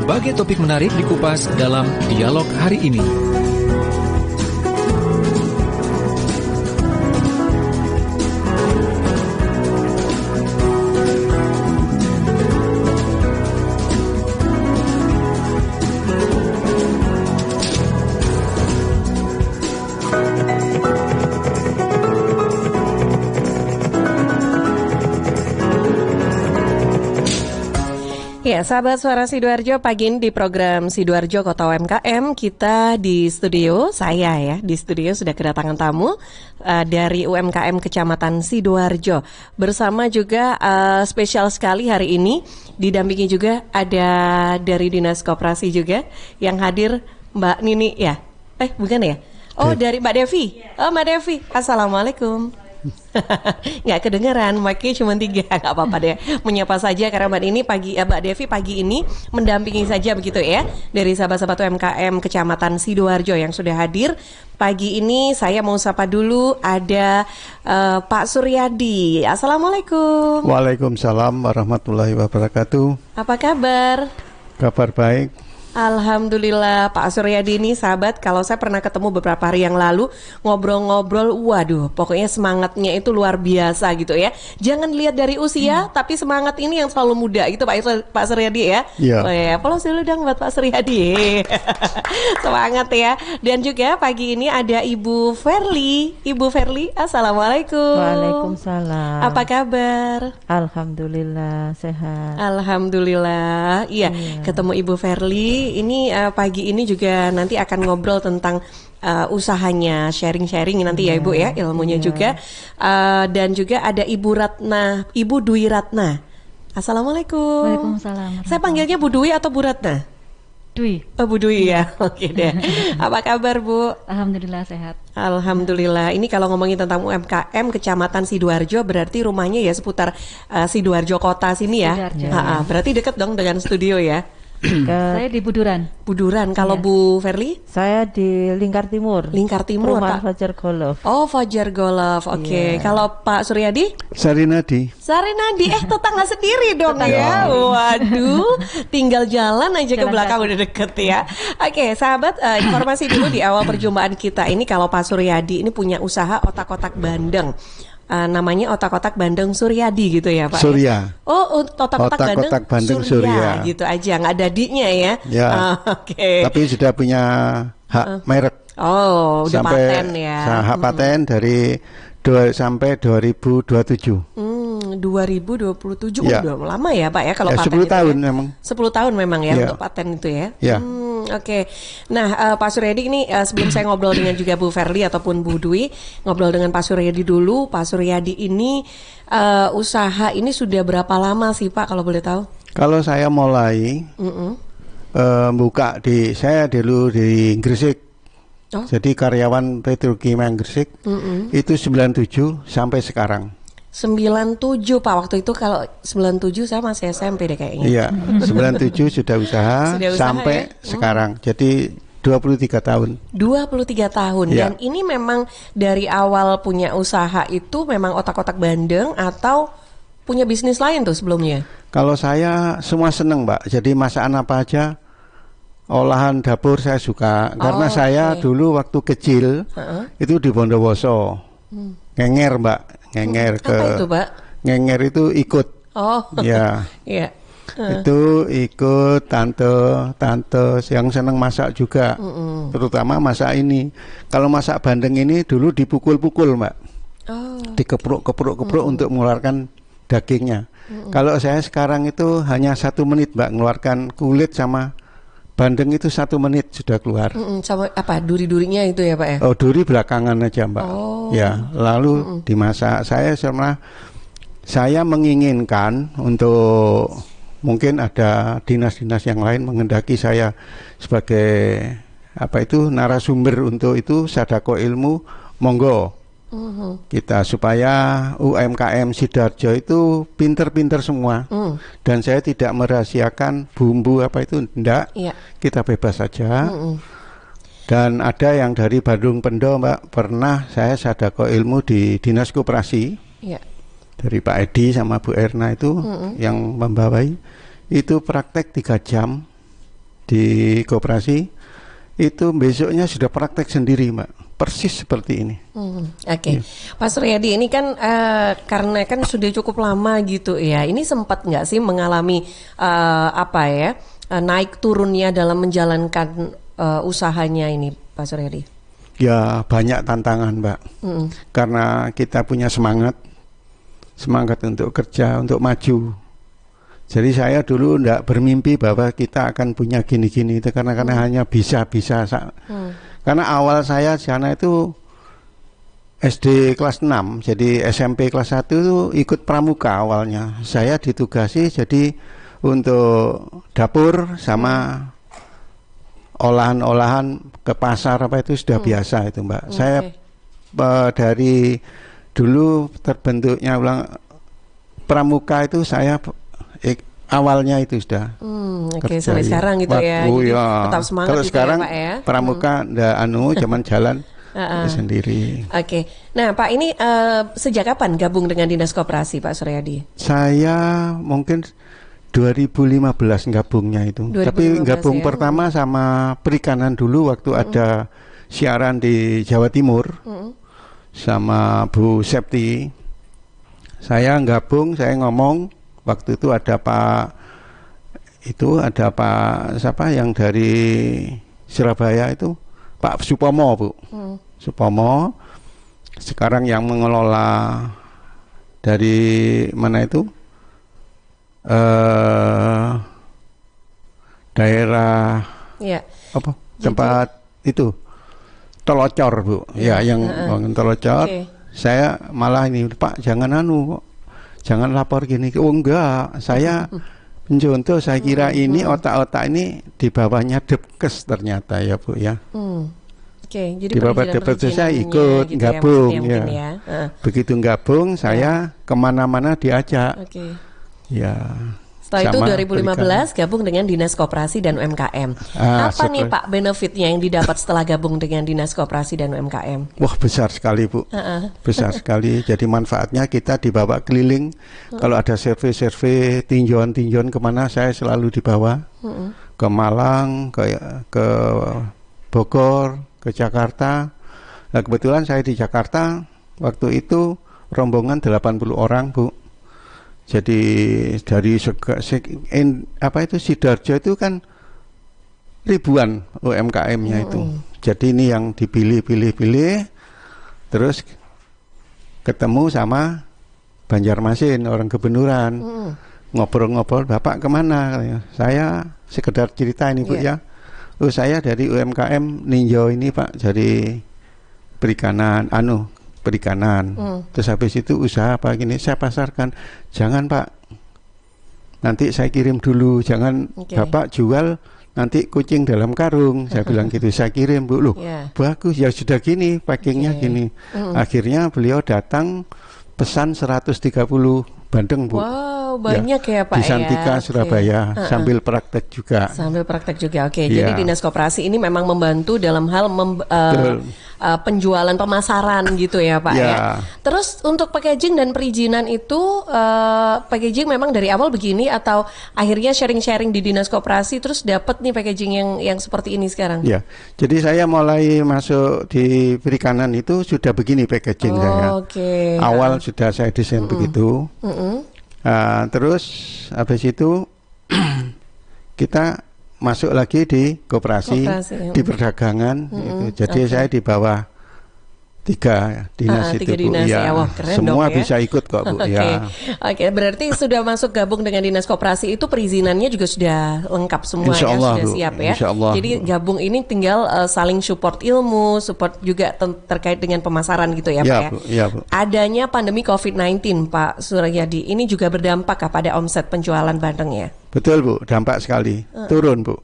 berbagai topik menarik dikupas dalam dialog hari ini. Ya, sahabat Suara Sidoarjo, pagi ini di program Sidoarjo Kota UMKM, kita di studio, saya ya, di studio sudah kedatangan tamu dari UMKM Kecamatan Sidoarjo. Bersama juga spesial sekali hari ini, didampingi juga ada dari Dinas Koperasi juga, yang hadir Mbak Nini ya? Bukan ya? Oh, dari Mbak Devi. Oh, Mbak Devi, Assalamualaikum. Nggak kedengeran, mic-nya cuma 3, nggak apa-apa deh. Menyapa saja karena Mbak Devi pagi ini mendampingi saja begitu ya. Dari sahabat-sahabat UMKM Kecamatan Sidoarjo yang sudah hadir. Pagi ini saya mau sapa dulu ada Pak Suryadi. Assalamualaikum. Waalaikumsalam warahmatullahi wabarakatuh. Apa kabar? Kabar baik. Alhamdulillah. Pak Suryadi ini sahabat, kalau saya pernah ketemu beberapa hari yang lalu, ngobrol-ngobrol, waduh, pokoknya semangatnya itu luar biasa gitu ya. Jangan lihat dari usia, tapi semangat ini yang selalu muda gitu Pak Suryadi ya. Iya. Oh ya, aplaus dulu dong buat Pak Suryadi. Semangat ya. Dan juga pagi ini ada Ibu Verly. Ibu Verly, Assalamualaikum. Waalaikumsalam. Apa kabar? Alhamdulillah sehat. Alhamdulillah. Iya. Ketemu Ibu Verly. Ini pagi ini juga nanti akan ngobrol tentang usahanya, sharing-sharing nanti ya Ibu ya, ilmunya juga. Dan juga ada Ibu Dwi Ratna. Assalamualaikum. Waalaikumsalam. Saya panggilnya Bu Dwi atau Bu Ratna? Dwi. Oh, Bu Dwi ya. Oke deh. Apa kabar Bu? Alhamdulillah sehat. Alhamdulillah. Ini kalau ngomongin tentang UMKM Kecamatan Sidoarjo, berarti rumahnya ya seputar Sidoarjo kota sini ya. Berarti deket dong dengan studio ya. Saya di Buduran. Kalau Bu Verly? Saya di Lingkar Timur. Rumah Fajar Golf. Oh, Fajar Golf. Oke. Kalau Pak Suryadi? Sarinadi. Tetangga sendiri dong ya. Waduh, tinggal jalan aja ke belakang udah deket ya. Oke, sahabat, informasi dulu di awal perjumpaan kita ini kalau Pak Suryadi ini punya usaha otak-otak bandeng. Namanya otak-otak bandeng Suryadi gitu ya Pak? Surya. Oh, otak-otak bandeng Surya gitu aja, nggak ada D-nya ya? Ya. Oke. Tapi sudah punya hak merek. Oh, udah paten ya? Hak paten dari sampai 2027. 2027 ya. Udah lama ya Pak ya kalau paten 10 tahun ya? memang. 10 tahun memang ya untuk paten itu ya? Ya. Oke. Nah, Pak Suryadi ini sebelum saya ngobrol dengan juga Bu Verly ataupun Bu Dwi, ngobrol dengan Pak Suryadi dulu. Pak Suryadi ini usaha ini sudah berapa lama sih Pak kalau boleh tahu? Kalau saya mulai buka saya dulu di Gresik. Jadi karyawan Petrokimia Gresik itu 97 sampai sekarang. 97 Pak, waktu itu kalau 97 saya masih SMP deh kayaknya. Iya, 97 sudah usaha sampai ya? Sekarang. Jadi 23 tahun. 23 tahun. Ya. Dan ini memang dari awal punya usaha itu memang otak-otak bandeng atau punya bisnis lain tuh sebelumnya? Kalau saya semua seneng Mbak. Jadi masakan apa aja, olahan dapur saya suka. Karena saya dulu waktu kecil itu di Bondowoso. Ngenger Mbak. Apa itu Pak? Ngenger itu ikut. Oh. Ya. Iya. Itu ikut tante yang senang masak juga. Terutama masak ini. Kalau masak bandeng ini dulu dipukul-pukul Mbak. Dikepruk-kepruk untuk mengeluarkan dagingnya. Kalau saya sekarang itu hanya 1 menit Mbak, mengeluarkan kulit sama bandeng itu 1 menit sudah keluar. Sama apa duri-durinya itu ya Pak ya? Oh, duri belakangan aja Mbak. Ya, lalu dimasak. Saya menginginkan untuk mungkin ada dinas-dinas yang lain menghendaki saya sebagai narasumber untuk itu Sadako ilmu, monggo. Kita supaya UMKM Sidoarjo itu pinter-pinter semua. Dan saya tidak merahasiakan bumbu enggak. Kita bebas saja. Dan ada yang dari Bandung Pendo Mbak, pernah saya sadako ilmu di Dinas Koperasi. Dari Pak Edi sama Bu Erna itu yang membawai. Itu praktek 3 jam di koperasi itu besoknya sudah praktek sendiri, Mbak, persis seperti ini. Oke. Pak Suryadi, ini kan karena kan sudah cukup lama gitu ya, ini sempat nggak sih mengalami naik turunnya dalam menjalankan usahanya ini, Pak Suryadi? Ya banyak tantangan, Mbak, karena kita punya semangat untuk kerja, untuk maju. Jadi saya dulu tidak bermimpi bahwa kita akan punya gini-gini itu karena hanya bisa. Karena awal saya di sana itu SD kelas 6, jadi SMP kelas 1 itu ikut pramuka awalnya. Saya ditugasi jadi untuk dapur sama olahan-olahan ke pasar apa itu sudah biasa itu, Mbak. Saya dari dulu terbentuknya pramuka itu saya awalnya itu sudah Oke, sampai sekarang gitu ya. Jadi tetap semangat kalau gitu sekarang ya, Pak ya. pramuka ndak cuman jalan sendiri. Oke. Nah, Pak, ini sejak kapan gabung dengan Dinas Koperasi, Pak Suryadi? Saya mungkin 2015 gabungnya itu. 2015, tapi gabung pertama sama perikanan dulu waktu ada siaran di Jawa Timur sama Bu Septi. Saya gabung, saya ngomong waktu itu ada Pak siapa yang dari Surabaya itu, Pak Supomo, Bu. Supomo sekarang yang mengelola dari mana itu daerah apa tempat itu Telocor, Bu. Ya, yang bangun Telocor. Saya malah ini, Pak, jangan jangan lapor gini. Oh enggak, saya mencontoh, saya kira ini otak-otak ini di bawahnya Depkes ternyata ya, Bu ya. Jadi di bawah Depkes saya ikut gitu gabung ya. Begitu gabung saya kemana-mana diajak. Ya. Setelah itu 2015 gabung dengan Dinas Koperasi dan UMKM. Apa nih Pak benefitnya yang didapat setelah gabung dengan Dinas Koperasi dan UMKM? Wah, besar sekali, Bu. Besar sekali. Jadi manfaatnya kita dibawa keliling. Kalau ada survei-survei tinjauan kemana, saya selalu dibawa. Ke Malang, ke Bogor, ke Jakarta. Nah, kebetulan saya di Jakarta waktu itu rombongan 80 orang, Bu. Jadi dari Sidoarjo itu kan ribuan UMKM-nya itu. Jadi ini yang dipilih, terus ketemu sama Banjarmasin, orang Kebenuran, ngobrol-ngobrol, Bapak kemana? Saya sekedar cerita ini, Bu ya. Oh, saya dari UMKM ninjau ini, Pak, dari perikanan, terus habis itu usaha apa gini, saya pasarkan. Jangan, Pak, nanti saya kirim dulu, jangan Bapak jual nanti kucing dalam karung. Saya bilang gitu, saya kirim, Bu. Loh, bagus, ya sudah gini, packingnya gini. Akhirnya beliau datang pesan 130 bandeng, Bu. Wow, banyak ya Pak di Santika, Surabaya, sambil praktek juga. Jadi Dinas Koperasi ini memang membantu dalam hal penjualan, pemasaran gitu ya Pak ya. Terus untuk packaging dan perizinan itu packaging memang dari awal begini atau akhirnya sharing-sharing di Dinas Koperasi terus dapat nih packaging yang seperti ini sekarang? Ya, jadi saya mulai masuk di perikanan itu sudah begini packaging saya. Awal sudah saya desain begitu. Terus habis itu kita masuk lagi di koperasi di perdagangan gitu. Jadi saya di bawah 3 dinas itu, Bu. Wah, semua dong, bisa ikut kok, Bu. Berarti sudah masuk gabung dengan Dinas Koperasi itu perizinannya juga sudah lengkap semua, Insya Allah, sudah Bu. siap ya. Insya Allah, jadi gabung ini tinggal saling support ilmu, support juga terkait dengan pemasaran gitu ya, Pak ya. Bu. Ya, Bu. Adanya pandemi COVID-19, Pak Suryadi, ini juga berdampak pada omset penjualan bandeng ya? Betul, Bu, dampak sekali. Turun, Bu.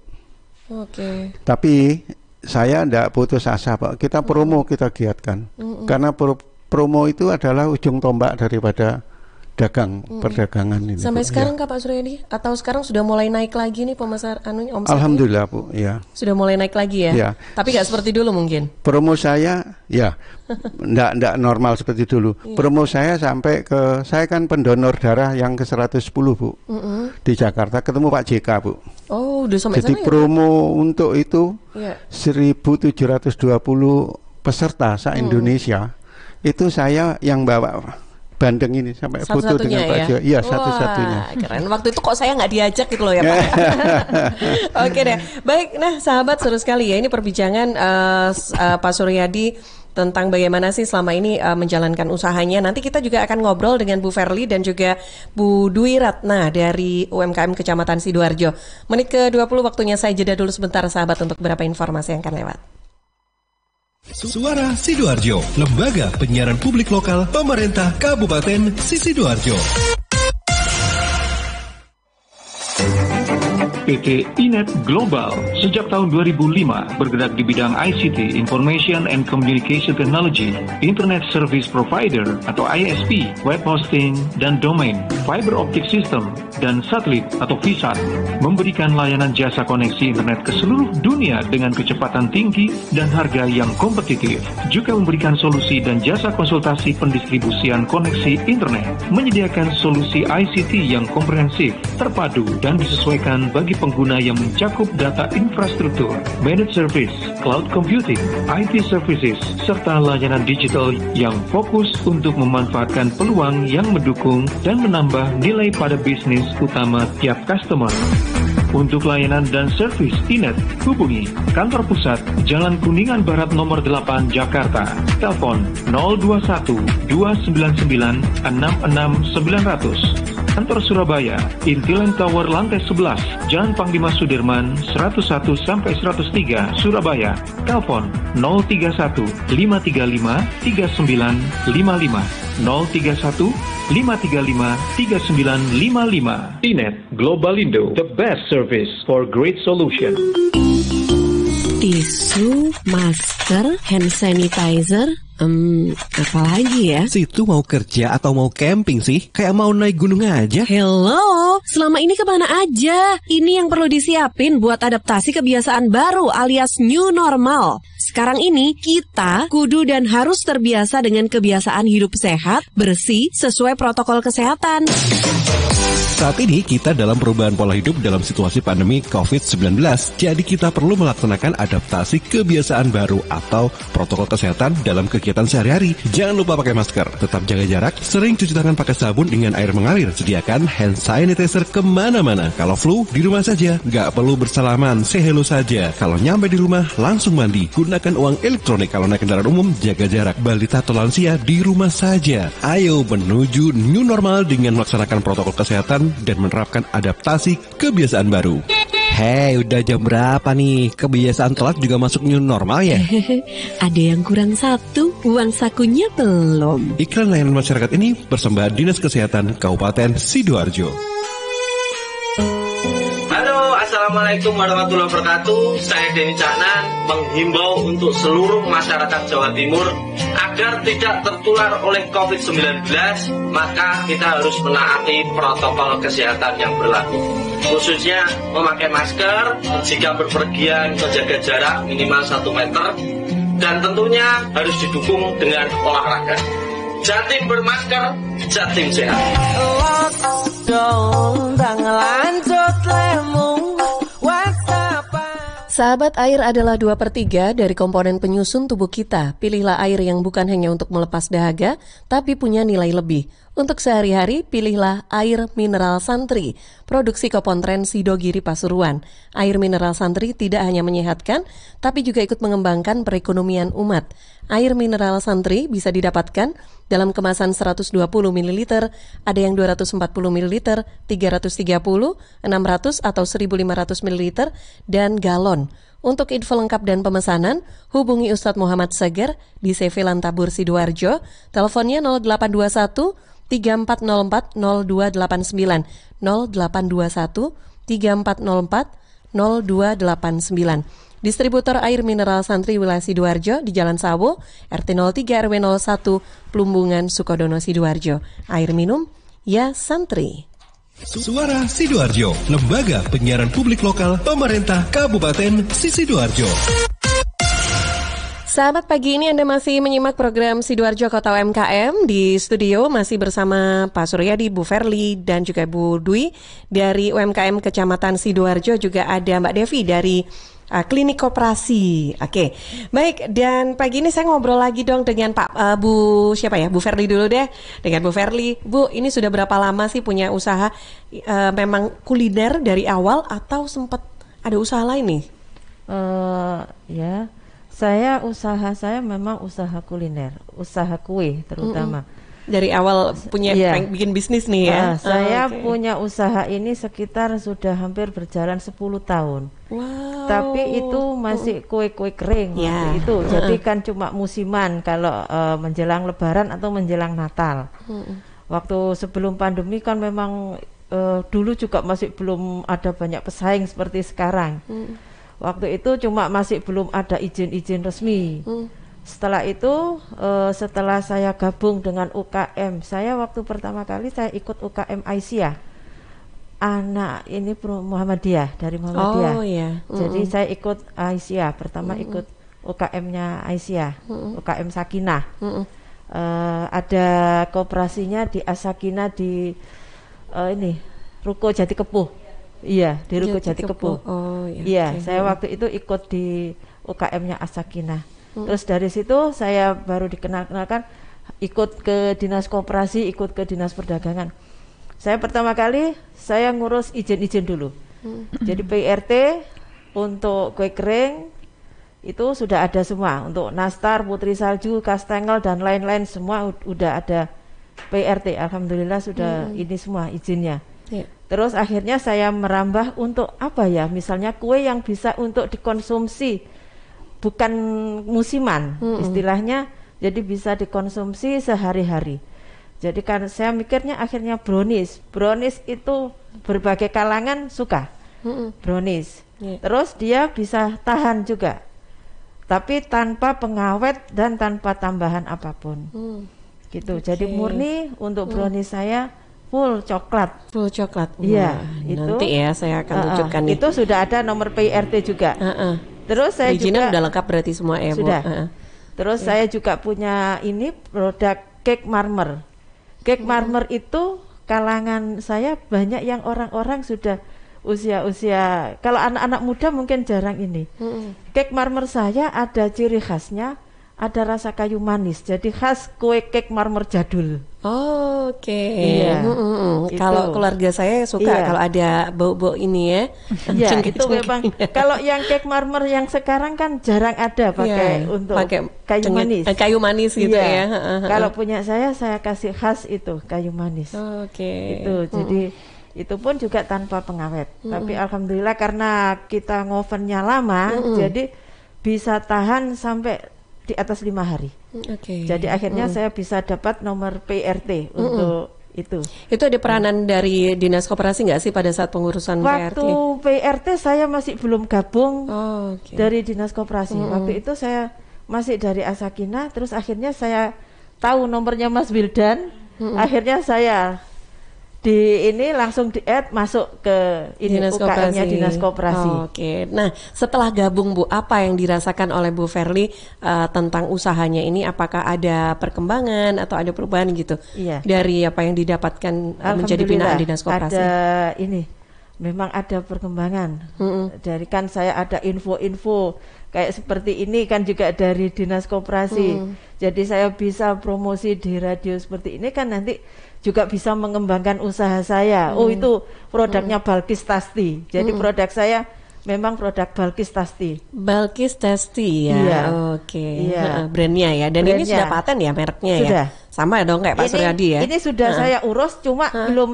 Tapi saya tidak putus asa, Pak. Kita promo kita giatkan. Karena promo itu adalah ujung tombak daripada perdagangan ini. Sampai sekarang Kak Pak Suryadi? Atau sekarang sudah mulai naik lagi nih omsetnya? Alhamdulillah Bu, ya. Sudah mulai naik lagi ya? Tapi nggak seperti dulu mungkin? Promo saya, nggak normal seperti dulu. Promo saya sampai saya kan pendonor darah yang ke 110 Bu. Di Jakarta ketemu Pak JK Bu. Oh, udah sampai jadi sana promo untuk itu 1.720 peserta se-Indonesia. Itu saya yang bawa bandeng ini sampai foto dengan Pak Jo. Iya, satu-satunya. Keren. Waktu itu kok saya nggak diajak gitu loh ya Pak. Oke deh. Baik, nah sahabat seru sekali ya. Ini perbincangan Pak Suryadi tentang bagaimana sih selama ini menjalankan usahanya. Nanti kita juga akan ngobrol dengan Bu Verly dan juga Bu Dwi Ratna dari UMKM Kecamatan Sidoarjo. Menit ke-20 waktunya saya jeda dulu sebentar sahabat untuk beberapa informasi yang akan lewat. Suara Sidoarjo, lembaga penyiaran publik lokal pemerintah Kabupaten Sidoarjo. PT Inet Global sejak tahun 2005 bergerak di bidang ICT, Information and Communication Technology, Internet Service Provider atau ISP, web hosting dan domain, fiber optic system dan satelit atau VSAT, memberikan layanan jasa koneksi internet ke seluruh dunia dengan kecepatan tinggi dan harga yang kompetitif. Juga memberikan solusi dan jasa konsultasi pendistribusian koneksi internet, menyediakan solusi ICT yang komprehensif, terpadu dan disesuaikan bagi pengguna yang mencakup data infrastruktur, managed service, cloud computing, IT services, serta layanan digital yang fokus untuk memanfaatkan peluang yang mendukung dan menambah nilai pada bisnis utama tiap customer. Untuk layanan dan servis Inet, hubungi kantor pusat Jalan Kuningan Barat nomor 8 Jakarta. Telepon 021 299 66900. Kantor Surabaya, Intiland Tower lantai 11, Jalan Panglima Sudirman 101 sampai 103 Surabaya. Telepon 031 535 3955 031 535 3955. Inet Global Indo, the best service for great solution. Tisu, masker, hand sanitizer, apalagi ya? Situ mau kerja atau mau camping sih? Kayak mau naik gunung aja. Hello, selama ini kemana aja? Ini yang perlu disiapin buat adaptasi kebiasaan baru alias new normal. Sekarang ini kita kudu dan harus terbiasa dengan kebiasaan hidup sehat, bersih, sesuai protokol kesehatan. Saat ini kita dalam perubahan pola hidup dalam situasi pandemi COVID-19. Jadi kita perlu melaksanakan adaptasi kebiasaan baru atau protokol kesehatan dalam kegiatan sehari-hari. Jangan lupa pakai masker, tetap jaga jarak, sering cuci tangan pakai sabun dengan air mengalir. Sediakan hand sanitizer kemana-mana. Kalau flu, di rumah saja. Nggak perlu bersalaman, say hello saja. Kalau nyampe di rumah, langsung mandi. Gunakan uang elektronik. Kalau naik kendaraan umum, jaga jarak. Balita atau lansia, di rumah saja. Ayo menuju new normal dengan melaksanakan protokol kesehatan dan menerapkan adaptasi kebiasaan baru. Hei, udah jam berapa nih? Kebiasaan telat juga masuk new normal ya? Ada yang kurang satu, uang sakunya belum. Iklan layanan masyarakat ini persembahan Dinas Kesehatan Kabupaten Sidoarjo. Halo, Assalamualaikum warahmatullahi wabarakatuh. Saya Denny Caknan menghimbau untuk seluruh masyarakat Jawa Timur agar tidak tertular oleh COVID-19, maka kita harus menaati protokol kesehatan yang berlaku. Khususnya memakai masker, jika berpergian menjaga jarak minimal 1 meter, dan tentunya harus didukung dengan olahraga. Jatim bermasker, Jatim sehat. Sahabat, air adalah 2/3 dari komponen penyusun tubuh kita. Pilihlah air yang bukan hanya untuk melepas dahaga, tapi punya nilai lebih. Untuk sehari-hari, pilihlah air mineral Santri, produksi Kopontren Sidogiri Pasuruan. Air mineral Santri tidak hanya menyehatkan, tapi juga ikut mengembangkan perekonomian umat. Air mineral Santri bisa didapatkan dalam kemasan 120 ml, ada yang 240 ml, 330, 600 atau 1500 ml, dan galon. Untuk info lengkap dan pemesanan, hubungi Ustadz Muhammad Seger di CV Lantabur Sidoarjo, teleponnya 0821 3404 0289 0821 3404 0289. Distributor air mineral Santri wilayah Sidoarjo di Jalan Sawo, RT 03 RW 01, Plumbungan, Sukodono, Sidoarjo. Air minum Ya Santri. Suara Sidoarjo, lembaga penyiaran publik lokal pemerintah Kabupaten Sidoarjo. Sahabat, pagi ini Anda masih menyimak program Sidoarjo Kota UMKM. Di studio masih bersama Pak Suryadi, Bu Verly, dan juga Bu Dwi dari UMKM Kecamatan Sidoarjo. Juga ada Mbak Devi dari Klinik Koperasi. Oke, baik. Dan pagi ini saya ngobrol lagi dong dengan Bu Verly dulu deh. Dengan Bu Verly. Bu, ini sudah berapa lama sih punya usaha memang kuliner dari awal atau sempat ada usaha lain nih? Ya. Saya memang usaha kuliner, usaha kue terutama. Dari awal punya bikin bisnis nih ya? Saya punya usaha ini sekitar sudah hampir berjalan 10 tahun. Wow. Tapi itu masih kue-kue kering waktu itu. Jadi kan cuma musiman kalau menjelang Lebaran atau menjelang Natal. Waktu sebelum pandemi kan memang dulu juga masih belum ada banyak pesaing seperti sekarang. Waktu itu cuma masih belum ada izin-izin resmi. Setelah itu, setelah saya gabung dengan UKM, saya waktu pertama kali saya ikut UKM Aisyah. Anak ini Muhammadiyah, dari Muhammadiyah. Oh iya. Jadi saya ikut Aisyah, pertama ikut UKM-nya Aisyah, UKM Sakinah. Ada kooperasinya di As-Sakinah di Ruko Jati Kepuh. Iya, di Ruko Jati Kepuh. Oh iya. Iya, saya waktu itu ikut di UKM-nya As-Sakinah. Terus dari situ saya baru dikenalkan ikut ke Dinas Koperasi, ikut ke Dinas Perdagangan. Saya pertama kali saya ngurus izin-izin dulu. Jadi PRT untuk kue kering itu sudah ada semua. Untuk nastar, putri salju, kastengel dan lain-lain semua udah ada PRT. Alhamdulillah sudah ini semua izinnya. Terus akhirnya saya merambah untuk apa ya, misalnya kue yang bisa untuk dikonsumsi bukan musiman, istilahnya, jadi bisa dikonsumsi sehari-hari. Jadi kan saya mikirnya akhirnya brownies itu berbagai kalangan suka brownies. Terus dia bisa tahan juga, tapi tanpa pengawet dan tanpa tambahan apapun. Gitu. Jadi murni untuk brownies saya full coklat. Iya, itu. Nanti ya saya akan tunjukkan nih. Itu sudah ada nomor PRT juga. Terus saya Perizinan juga udah lengkap berarti semua ya, Bu. Sudah. Terus saya juga punya ini produk cake marmer. Cake marmer itu kalangan saya banyak yang orang-orang sudah usia-usia, kalau anak-anak muda mungkin jarang ini. Cake marmer saya ada ciri khasnya, ada rasa kayu manis. Jadi khas kue cake marmer jadul. Oke. Iya. Kalau keluarga saya suka kalau ada bau-bau ini ya. Iya, itu memang. Kalau yang cake marmer yang sekarang kan jarang ada pakai untuk kayu manis. Kayu manis gitu ya. Kalau punya saya kasih khas itu kayu manis. Oke. Itu jadi itu pun juga tanpa pengawet. Tapi alhamdulillah karena kita ngovennya lama, jadi bisa tahan sampai di atas 5 hari. Jadi akhirnya saya bisa dapat nomor PRT untuk itu. Itu ada peranan dari Dinas Koperasi nggak sih pada saat pengurusan PRT? Waktu PRT saya masih belum gabung dari Dinas Koperasi. Waktu itu saya masih dari As-Sakinah, terus akhirnya saya tahu nomornya Mas Wildan. Akhirnya saya langsung di-add masuk ke UKM-nya Dinas Koperasi. Oke. Nah, setelah gabung Bu, apa yang dirasakan oleh Bu Verly tentang usahanya ini? Apakah ada perkembangan atau ada perubahan gitu? Iya. Dari apa yang didapatkan menjadi binaan Dinas Koperasi? Memang ada perkembangan. Dari kan saya ada info-info kayak seperti ini kan juga dari Dinas Koperasi. Jadi saya bisa promosi di radio seperti ini kan nanti juga bisa mengembangkan usaha saya. Itu produknya Balkis Tasty. Jadi produk saya memang produk Balkis Tasty. Balkis Tasty ya. Iya. Oke. Iya. Brandnya ya. Dan ini sudah paten ya mereknya sudah. Ya. Sama dong kayak Pak Suryadi ya. Ini sudah saya urus, cuma belum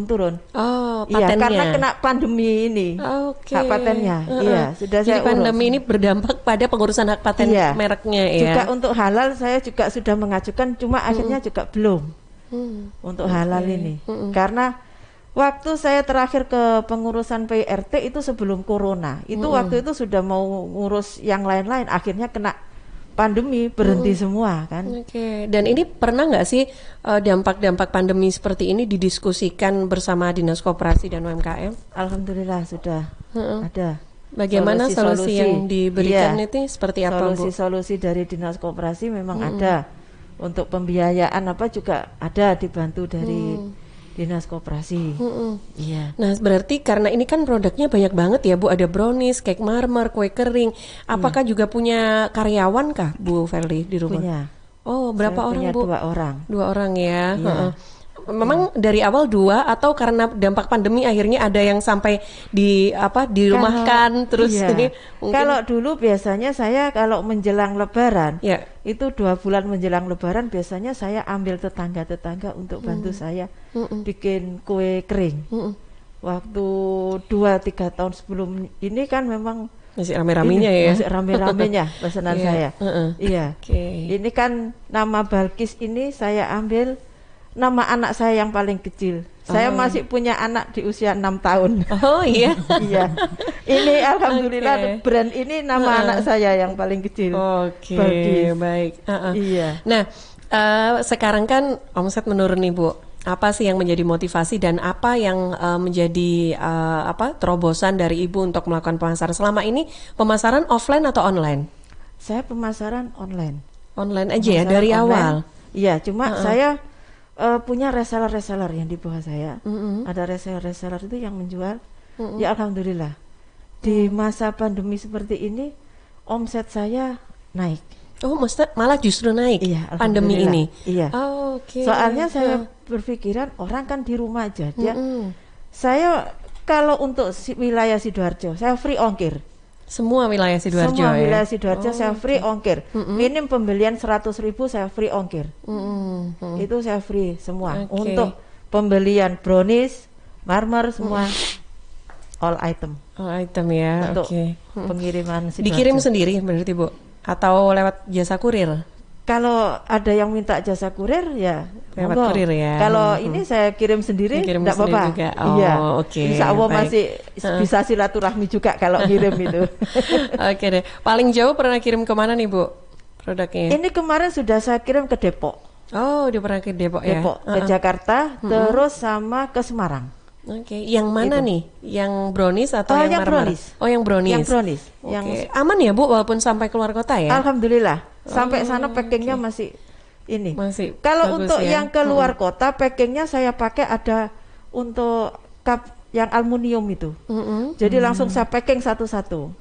turun. Oh, Iya, patennya. karena kena pandemi ini. Hak patennya. Iya, sudah jadi saya urus. pandemi ini berdampak pada pengurusan hak paten mereknya ya. Juga untuk halal saya juga sudah mengajukan, cuma akhirnya juga belum. Untuk halal ini. Karena waktu saya terakhir ke pengurusan PRT itu sebelum corona. Itu waktu itu sudah mau ngurus yang lain-lain, akhirnya kena pandemi berhenti semua kan. Oke. Dan ini pernah nggak sih dampak-dampak pandemi seperti ini didiskusikan bersama Dinas Koperasi dan UMKM? Alhamdulillah sudah ada. Bagaimana solusi yang diberikan itu seperti apa, Bu? Solusi-solusi dari Dinas Koperasi memang ada. Untuk pembiayaan apa juga ada dibantu dari Dinas Koperasi. Iya. Nah, berarti karena ini kan produknya banyak banget ya, Bu. Ada brownies, cake marmer, kue kering. Apakah juga punya karyawan kah, Bu Verly, di rumah? Punya. Oh, berapa Saya orang, punya Bu? 2 orang. 2 orang ya. Iya. Memang dari awal 2 atau karena dampak pandemi akhirnya ada yang sampai dirumahkan terus iya. ini mungkin... Kalau dulu biasanya saya kalau menjelang Lebaran, ya. itu 2 bulan menjelang Lebaran biasanya saya ambil tetangga-tetangga untuk bantu saya bikin kue kering. Waktu 2-3 tahun sebelum ini kan memang masih rame-ramenya ya. Masih rame-ramenya pesanan saya. Iya. Okay. Ini kan nama Balkis ini saya ambil nama anak saya yang paling kecil. Saya masih punya anak di usia 6 tahun. Oh iya. Iya. Ini alhamdulillah brand ini nama anak saya yang paling kecil. Oke, baik. Iya. Nah, sekarang kan omset menurun nih, Bu. Apa sih yang menjadi motivasi dan apa yang menjadi terobosan dari Ibu untuk melakukan pemasaran selama ini? Pemasaran offline atau online? Saya pemasaran online. Online aja ya dari online. Awal. Iya, cuma saya punya reseller yang di bawah saya. Ada reseller itu yang menjual. Ya alhamdulillah. Di masa pandemi seperti ini omset saya naik. Oh, malah justru naik. Iya, pandemi ini. Iya. Oh, oke. Soalnya saya berpikiran orang kan di rumah aja. Saya kalau untuk wilayah Sidoarjo, saya free ongkir. Semua wilayah Sidoarjo. Semua wilayah Sidoarjo saya free ongkir. Minim pembelian 100.000 saya free ongkir. Itu saya free semua. Untuk pembelian brownies, marmer semua all item. All item ya. Untuk pengiriman Sidoarjo. Dikirim sendiri berarti, Bu? Atau lewat jasa kurir? Kalau ada yang minta jasa kurir ya lewat kurir ya. Kalau ini saya kirim sendiri tidak apa-apa. Iya. Insya Allah masih bisa silaturahmi juga kalau kirim itu. Oke deh. Paling jauh pernah kirim kemana nih, Bu? Produknya? Ini kemarin sudah saya kirim ke Depok. Oh, udah pernah ke Depok ya? Depok, ke Jakarta, terus sama ke Semarang. Oke, yang mana nih? Yang brownies atau yang marmer? Brownies. Oh, yang brownies. Yang brownies. Aman ya, Bu, walaupun sampai keluar kota ya? Alhamdulillah. Sampai sana packingnya masih ini. Masih. Kalau bagus untuk ya? yang keluar kota, packingnya saya pakai ada untuk cup yang aluminium itu. Jadi langsung saya packing satu-satu.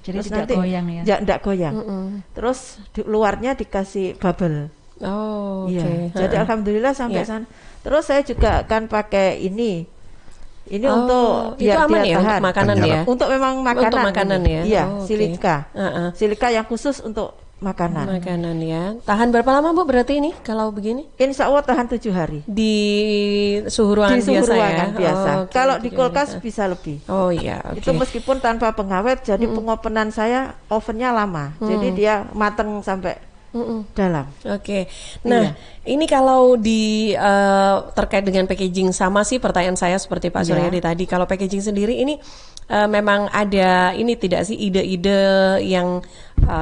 Jadi tidak goyang ya? Tidak goyang. Terus di luarnya dikasih bubble. Oh, oke. Iya. Jadi alhamdulillah sampai sana. Terus saya juga akan pakai ini. Ini untuk biar aman ya, untuk makanan ya. Untuk memang makanan. Untuk makanan ya. Iya, silika. Silika yang khusus untuk makanan. Makanan ya. Tahan berapa lama, Bu, berarti ini kalau begini? Insya Allah tahan 7 hari. Di suhu ruangan biasa ruangan ya? biasa. Kalau di kulkas bisa lebih. Oh iya, Itu meskipun tanpa pengawet, jadi pengopenan saya ovennya lama. Jadi dia mateng sampai dalam. Oke. Nah, ini kalau terkait dengan packaging sama sih pertanyaan saya seperti Pak Suryadi tadi. Kalau packaging sendiri ini memang ada ini tidak sih ide-ide yang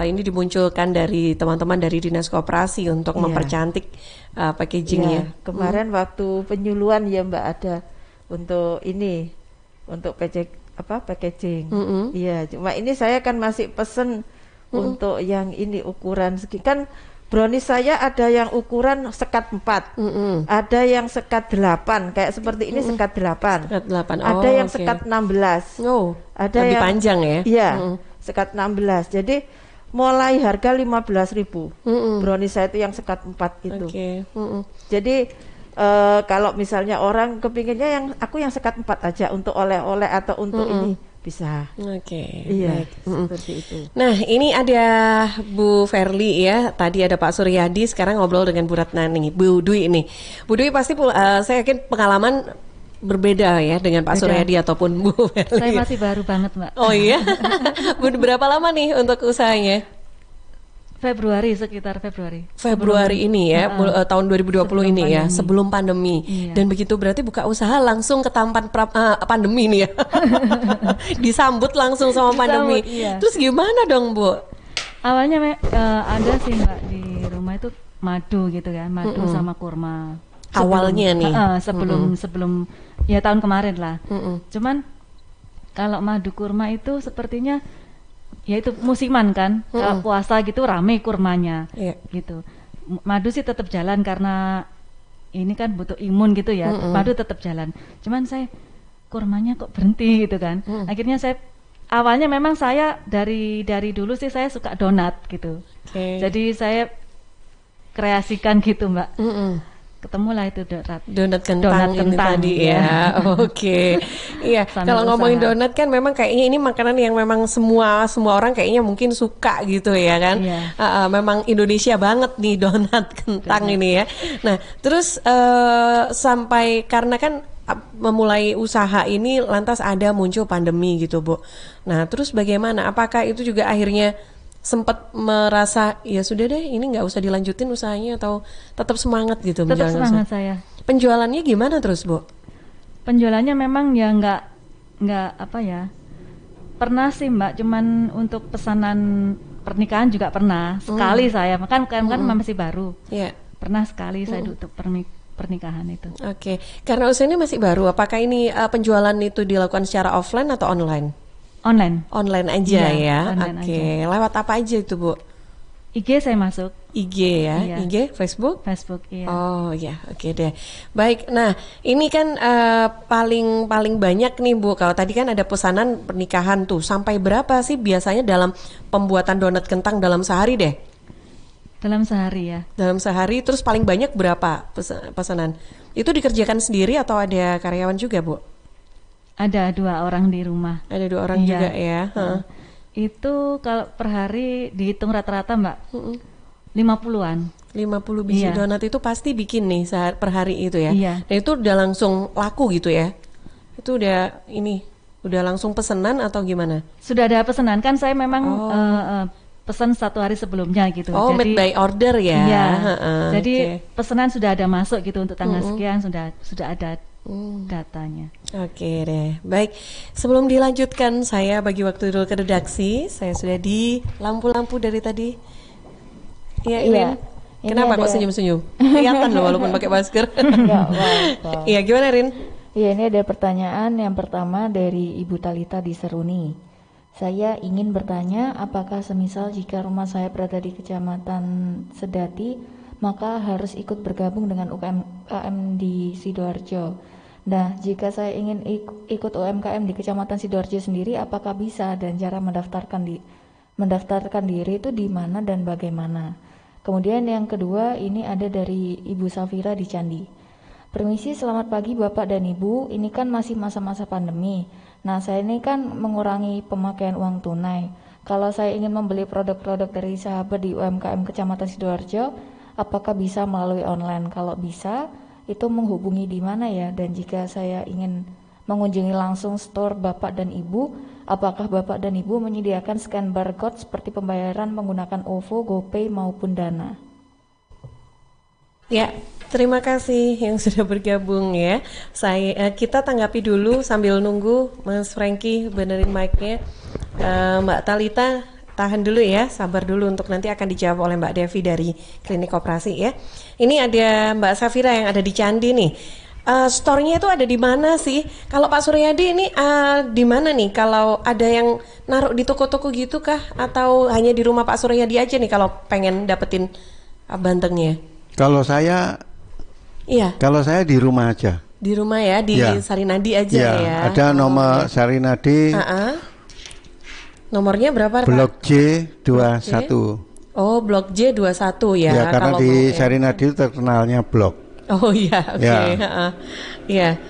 ini dimunculkan dari teman-teman dari Dinas Koperasi untuk mempercantik packagingnya. Kemarin waktu penyuluhan ya Mbak ada untuk ini untuk packaging. Iya, cuma ini saya kan masih pesen untuk yang ini ukuran segi kan brownies saya ada yang ukuran sekat 4, ada yang sekat 8 kayak seperti ini sekat 8, ada yang sekat 16, ada lebih yang panjang ya? Iya, sekat 16. Jadi mulai harga 15.000 brownies saya itu yang sekat 4 itu. Jadi kalau misalnya orang kepinginnya aku yang sekat 4 aja untuk oleh-oleh atau untuk ini bisa. Iya, seperti itu. Nah, ini ada Bu Verly ya. Tadi ada Pak Suryadi, sekarang ngobrol dengan Bu Ratna nih, Bu Dwi ini. Bu Dwi pasti saya yakin pengalaman berbeda ya dengan Pak Suryadi ataupun Bu Verly. Saya masih baru banget, Mbak. Oh iya. Bu, berapa lama nih untuk usahanya? Sekitar Februari ini ya, tahun 2020 ini pandemi. Ya, sebelum pandemi. Dan begitu berarti buka usaha langsung ketampan pandemi nih ya. Disambut langsung sama pandemi. Terus gimana dong, Bu? Awalnya ada sih Mbak di rumah itu madu gitu kan, madu sama kurma. Awalnya nih. Sebelum ya tahun kemarin lah. Cuman kalau madu kurma itu sepertinya ya itu musiman kan. Kalau puasa gitu rame kurmanya. Gitu. Madu sih tetap jalan karena ini kan butuh imun gitu ya. Madu tetap jalan. Cuman saya kurmanya kok berhenti gitu kan. Akhirnya awalnya memang saya dari dulu sih saya suka donat gitu. Jadi saya kreasikan gitu Mbak. Ketemulah itu donat kentang ini tadi ya. Iya. Kalau ngomongin donat kan memang kayaknya ini makanan yang memang semua orang kayaknya mungkin suka gitu ya kan. Memang Indonesia banget nih donat kentang ini ya. Nah terus sampai karena kan memulai usaha ini lantas ada muncul pandemi gitu Bu. Nah terus bagaimana? Apakah itu juga akhirnya sempat merasa ya sudah deh ini nggak usah dilanjutin usahanya atau tetap semangat gitu? Tetap semangat saya. Penjualannya gimana terus Bu? Penjualannya memang ya nggak apa ya. Pernah sih Mbak, cuman untuk pesanan pernikahan juga pernah sekali saya. Kan masih baru. Pernah sekali saya untuk pernikahan itu. Karena usianya masih baru, apakah ini penjualan itu dilakukan secara offline atau online? Online aja ya. Aja. Lewat apa aja itu Bu? IG saya masuk. IG ya, IG, Facebook, iya. Oh ya, oke deh. Baik, nah ini kan paling banyak nih Bu. Kalau tadi kan ada pesanan pernikahan tuh, sampai berapa sih biasanya dalam pembuatan donat kentang dalam sehari deh? Dalam sehari ya. Dalam sehari, terus paling banyak berapa pesanan? Itu dikerjakan sendiri atau ada karyawan juga Bu? Ada 2 orang di rumah. Ada 2 orang juga ya. Itu kalau per hari dihitung rata-rata Mbak, 50-an. 50 biji donat itu pasti bikin nih per hari itu ya. Dan itu udah langsung laku gitu ya? Itu udah langsung pesanan atau gimana? Sudah ada pesanan kan, saya memang pesan 1 hari sebelumnya gitu. Jadi made by order ya. Iya. Jadi pesanan sudah ada masuk gitu untuk tanggal sekian sudah ada datanya. Oke deh. Baik. Sebelum dilanjutkan saya bagi waktu dulu ke redaksi. Saya sudah di lampu-lampu dari tadi. Iya. Kenapa kok senyum-senyum? Kelihatan loh walaupun pakai masker. Iya, gimana Rin? Iya, ini ada pertanyaan yang pertama dari Ibu Talita di Seruni. Saya ingin bertanya, apakah semisal jika rumah saya berada di Kecamatan Sedati, maka harus ikut bergabung dengan UMKM di Sidoarjo. Nah, jika saya ingin ikut UMKM di Kecamatan Sidoarjo sendiri, apakah bisa dan cara mendaftarkan diri itu di mana dan bagaimana? Kemudian yang kedua, ini ada dari Ibu Safira di Candi. Permisi, selamat pagi Bapak dan Ibu, ini kan masih masa-masa pandemi. Nah, saya ini kan mengurangi pemakaian uang tunai. Kalau saya ingin membeli produk-produk dari sahabat di UMKM Kecamatan Sidoarjo, apakah bisa melalui online? Kalau bisa, itu menghubungi di mana ya? Dan jika saya ingin mengunjungi langsung store Bapak dan Ibu, apakah Bapak dan Ibu menyediakan scan barcode seperti pembayaran menggunakan OVO, GoPay maupun Dana? Ya, terima kasih yang sudah bergabung ya. Kita tanggapi dulu sambil nunggu Mas Franky benerin mic-nya. Mbak Talita tahan dulu ya, sabar dulu untuk nanti akan dijawab oleh Mbak Devi dari Klinik Koperasi ya. Ini ada Mbak Safira yang ada di Candi nih. Store-nya itu ada di mana sih? Kalau Pak Suryadi ini di mana nih? Kalau ada yang naruh di toko-toko gitu kah? Atau hanya di rumah Pak Suryadi aja nih kalau pengen dapetin bantengnya? Kalau saya di rumah aja. Di rumah ya, di Sarinadi aja ya. Ada nomor Sarinadi. Nomornya berapa? Blok J21. Oh, Blok J21 ya. Ya, karena di Sarinadi itu terkenalnya blok. Oh iya, oke.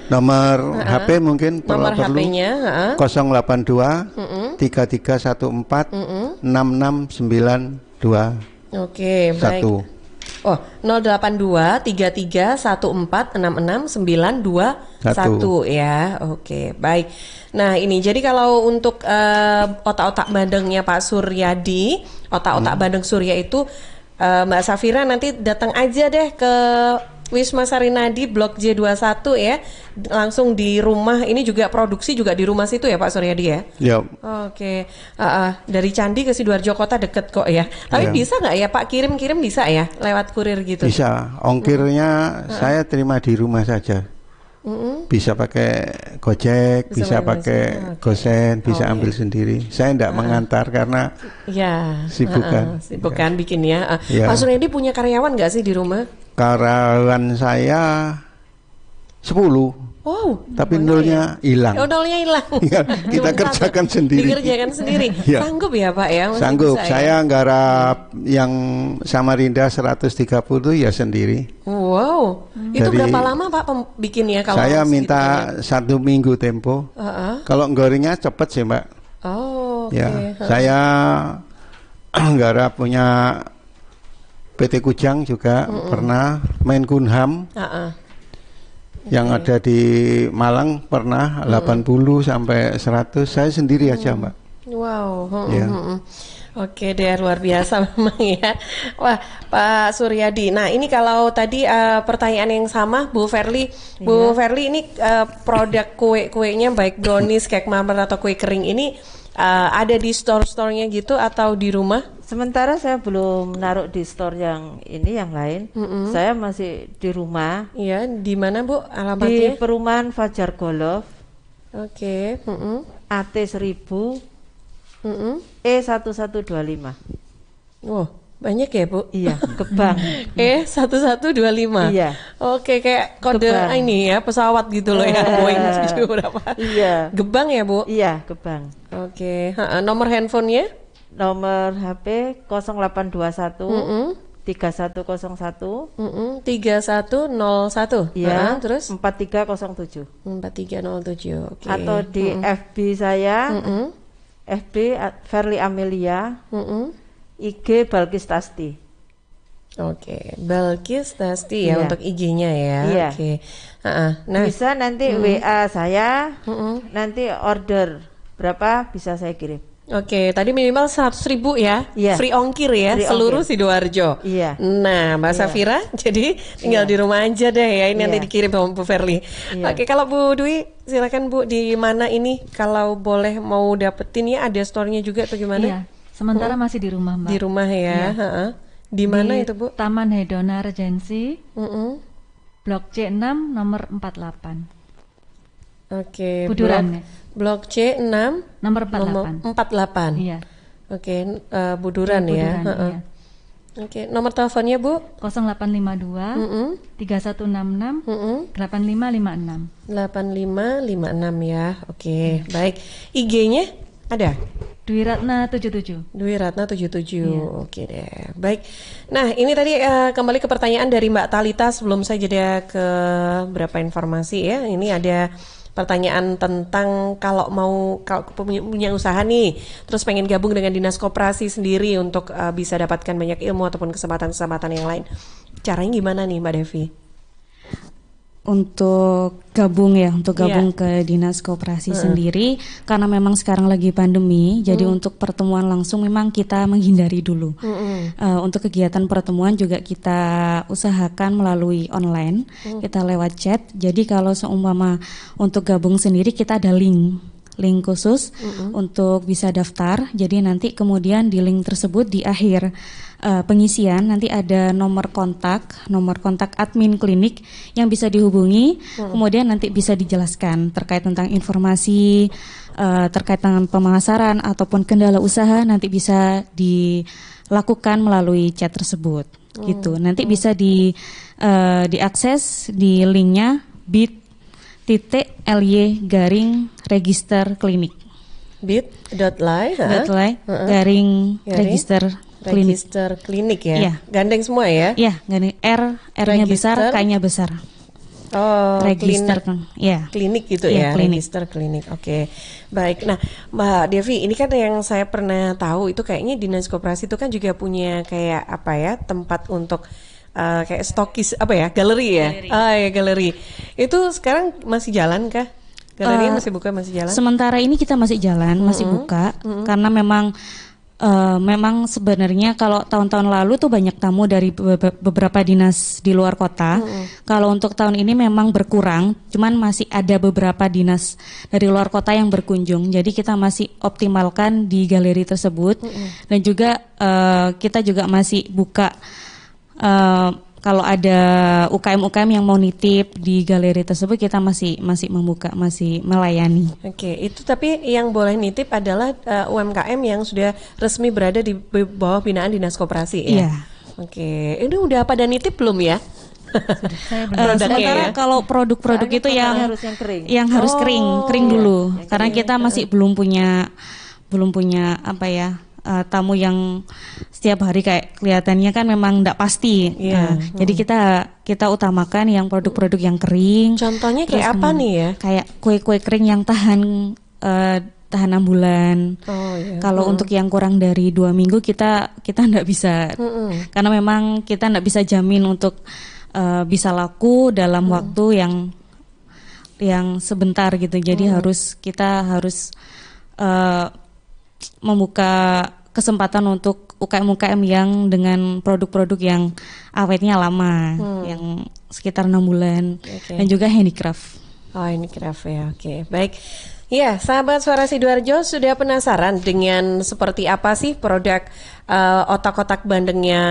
Nomor HP mungkin nomor perlu HP-nya 082 3314 66921. Oke, baik. Oh, 082 33 14 66 921 ya. Oke, baik. Nah, ini jadi kalau untuk otak-otak bandengnya Pak Suryadi, otak-otak bandeng Surya itu Mbak Safira nanti datang aja deh ke Wisma Sarinadi Blok J21 ya. Langsung di rumah, ini juga produksi juga di rumah situ ya Pak Suryadi ya? Ya. Oke. Dari Candi ke Sidoarjo Kota deket kok ya. Tapi bisa nggak ya Pak kirim-kirim bisa ya lewat kurir gitu? Bisa. Ongkirnya saya terima di rumah saja. Bisa pakai Gojek, bisa pakai Gosen, bisa ambil sendiri. Saya tidak mengantar karena sibukan bikin ya. Pak Suryadi punya karyawan nggak sih di rumah? Karyawan saya 10. Wow, tapi nolnya hilang. Nolnya hilang. Ya, kita kerjakan sendiri. Dikerjakan sendiri. Sanggup ya Pak ya? Sanggup. Saya nggarap yang Samarinda 130 ya sendiri. Wow. Itu berapa lama Pak bikinnya kalau? Saya minta 1 minggu tempo. Kalau gorengnya cepet sih Mbak. Oh. Ya, saya nggarap punya PT Kujang juga pernah, Menkumham. Yang ada di Malang pernah 80 sampai 100. Saya sendiri aja Mbak. Wow. Oke deh, luar biasa memang ya. Wah, Pak Suryadi. Nah, ini kalau tadi pertanyaan yang sama Bu Verly. Bu Verly, ini produk kue-kuenya baik brownies, cake marmer atau kue kering ini ada di store-store-nya gitu atau di rumah? Sementara saya belum naruh di store yang ini, yang lain. Saya masih di rumah. Iya, di mana Bu alamatnya? Di perumahan Fajar Golf. Oke. AT 1000 E1125. Wow, banyak ya Bu? Iya, Gebang. E1125. Iya. Oke, kayak kode Gebang. Ini ya, pesawat gitu loh ya, Boeing 7 berapa. Iya. Gebang ya Bu? Iya, Gebang. Oke, nomor handphonenya? Nomor HP 0821 3101 3101. Iya, terus 4307. 4307. Oke. Atau di FB saya, FB Verly Amelia, IG Balkis Tasti. Oke, Balkis Tasti ya untuk IG-nya ya. Iya. Oke. Nah, bisa nanti WA saya, nanti order berapa bisa saya kirim. Oke, tadi minimal 100.000 ya, free ongkir ya, free seluruh Sidoarjo. Iya. Nah, Mbak Safira, jadi tinggal di rumah aja deh ya, ini nanti dikirim sama Bu Verly. Oke, kalau Bu Dwi, silakan Bu, di mana ini kalau boleh mau dapetin ya, ada store-nya juga atau gimana? Iya, sementara masih di rumah Mbak. Di rumah ya. Di mana itu Bu? Taman Hedona Regency, Blok C6 nomor 48. Oke, Buduran. Blok C6 nomor 48. Iya. Oke, Buduran ya. Iya. Oke, nomor teleponnya Bu? 0852 3166 8556. 8556 ya. Oke, baik. IG-nya ada? Dwi Ratna 77. Dwi Ratna 77. Oke deh. Baik. Nah, ini tadi kembali ke pertanyaan dari Mbak Talita sebelum saya jeda ke berapa informasi ya. Ini ada pertanyaan tentang kalau punya usaha nih, terus pengen gabung dengan dinas koperasi sendiri untuk bisa dapatkan banyak ilmu ataupun kesempatan-kesempatan yang lain. Caranya gimana nih Mbak Devi? Untuk gabung ke dinas koperasi sendiri, karena memang sekarang lagi pandemi, jadi untuk pertemuan langsung memang kita menghindari dulu. Untuk kegiatan pertemuan juga kita usahakan melalui online, kita lewat chat. Jadi kalau seumpama untuk gabung sendiri kita ada link khusus untuk bisa daftar. Jadi nanti kemudian di link tersebut di akhir pengisian nanti ada nomor kontak admin klinik yang bisa dihubungi. Kemudian nanti bisa dijelaskan terkait tentang informasi terkait dengan pemasaran ataupun kendala usaha, nanti bisa dilakukan melalui chat tersebut. Gitu. Nanti bisa diakses di linknya bit.ly/register klinik. bit.ly register klinik ya. Gandeng semua ya? Iya, gandeng. R-nya besar, K-nya besar. Oh, register klinik gitu ya, register klinik. Oke. Baik. Nah, Mbak Devi, ini kan yang saya pernah tahu itu kayaknya dinas koperasi itu kan juga punya kayak apa ya, tempat untuk kayak stokis galeri ya. Galeri. Itu sekarang masih jalan kah? Galeri masih buka, masih jalan? Sementara ini kita masih jalan, masih buka karena memang memang sebenarnya kalau tahun-tahun lalu tuh banyak tamu dari beberapa dinas di luar kota. Kalau untuk tahun ini memang berkurang, cuman masih ada beberapa dinas dari luar kota yang berkunjung. Jadi kita masih optimalkan di galeri tersebut. Dan juga kita juga masih buka kalau ada UKM-UKM yang mau nitip di galeri tersebut, kita masih membuka, masih melayani. Oke, itu tapi yang boleh nitip adalah UMKM yang sudah resmi berada di bawah binaan Dinas Koperasi ya? Iya. Oke, ini udah pada nitip belum ya? Sementara kalau produk-produk itu yang harus kering dulu, karena kita masih belum punya apa ya, tamu yang setiap hari kayak kelihatannya kan memang tidak pasti. Jadi kita utamakan yang produk-produk yang kering. Contohnya kayak apa nih ya? Kayak kue-kue kering yang tahan 6 bulan. Kalau untuk yang kurang dari 2 minggu kita tidak bisa, karena memang kita tidak bisa jamin untuk bisa laku dalam waktu yang sebentar gitu. Jadi kita harus membuka kesempatan untuk UKM-UKM yang dengan produk-produk yang awetnya lama, yang sekitar 6 bulan, dan juga handicraft. Oh, handicraft ya, oke. Baik. Ya, sahabat Suara Sidoarjo, sudah penasaran dengan seperti apa sih produk otak-otak bandengnya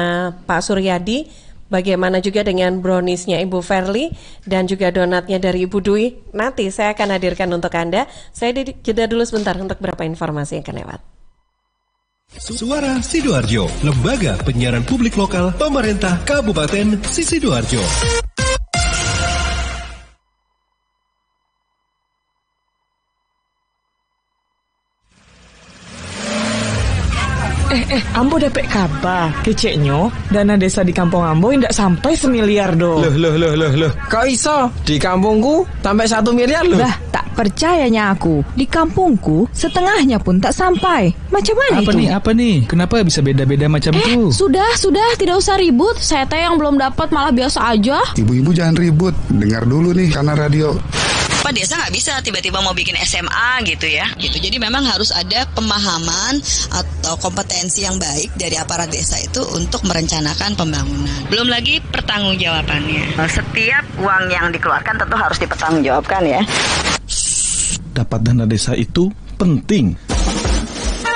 Pak Suryadi? Bagaimana juga dengan browniesnya Ibu Verly dan juga donatnya dari Ibu Dwi? Nanti saya akan hadirkan untuk Anda. Saya jeda dulu sebentar untuk beberapa informasi yang akan lewat. Suara Sidoarjo, lembaga penyiaran publik lokal pemerintah Kabupaten Sidoarjo. Ambo dapat kabar, keceknya dana desa di kampung Ambo tidak sampai 1 miliar do. Loh. Kok iso? Di kampungku sampai 1 miliar loh. Dah, tak percayanya aku. Di kampungku setengahnya pun tak sampai. Macam mana itu? Apa nih? Kenapa bisa beda-beda macam itu? Sudah, tidak usah ribut. Saya teh yang belum dapat malah biasa aja. Ibu-ibu jangan ribut. Dengar dulu nih karena radio. Pak desa nggak bisa tiba-tiba mau bikin SMA gitu ya. Jadi memang harus ada pemahaman atau kompetensi yang baik dari aparat desa itu untuk merencanakan pembangunan. Belum lagi pertanggungjawabannya. Setiap uang yang dikeluarkan tentu harus dipertanggungjawabkan ya. Dapat dana desa itu penting.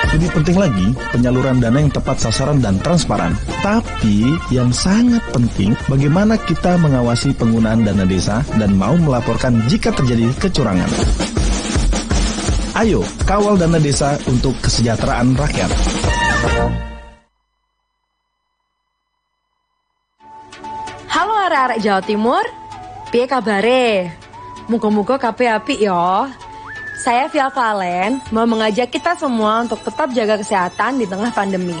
Lebih penting lagi, penyaluran dana yang tepat sasaran dan transparan. Tapi yang sangat penting, bagaimana kita mengawasi penggunaan dana desa dan mau melaporkan jika terjadi kecurangan. Ayo, kawal dana desa untuk kesejahteraan rakyat. Halo arek-arek Jawa Timur, piye kabare? Muga-muga kabeh apik ya. Saya Via Valen mau mengajak kita semua untuk tetap jaga kesehatan di tengah pandemi.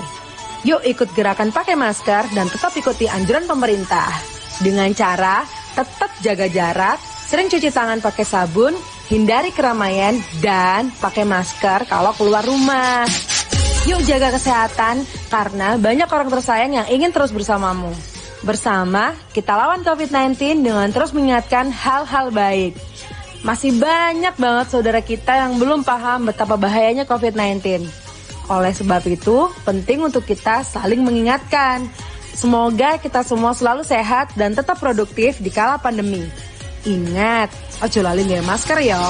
Yuk ikut gerakan pakai masker dan tetap ikuti anjuran pemerintah. Dengan cara tetap jaga jarak, sering cuci tangan pakai sabun, hindari keramaian, dan pakai masker kalau keluar rumah. Yuk jaga kesehatan karena banyak orang tersayang yang ingin terus bersamamu. Bersama, kita lawan COVID-19 dengan terus mengingatkan hal-hal baik. Masih banyak banget saudara kita yang belum paham betapa bahayanya COVID-19. Oleh sebab itu, penting untuk kita saling mengingatkan. Semoga kita semua selalu sehat dan tetap produktif di kala pandemi. Ingat, ojo lali nggawe masker ya.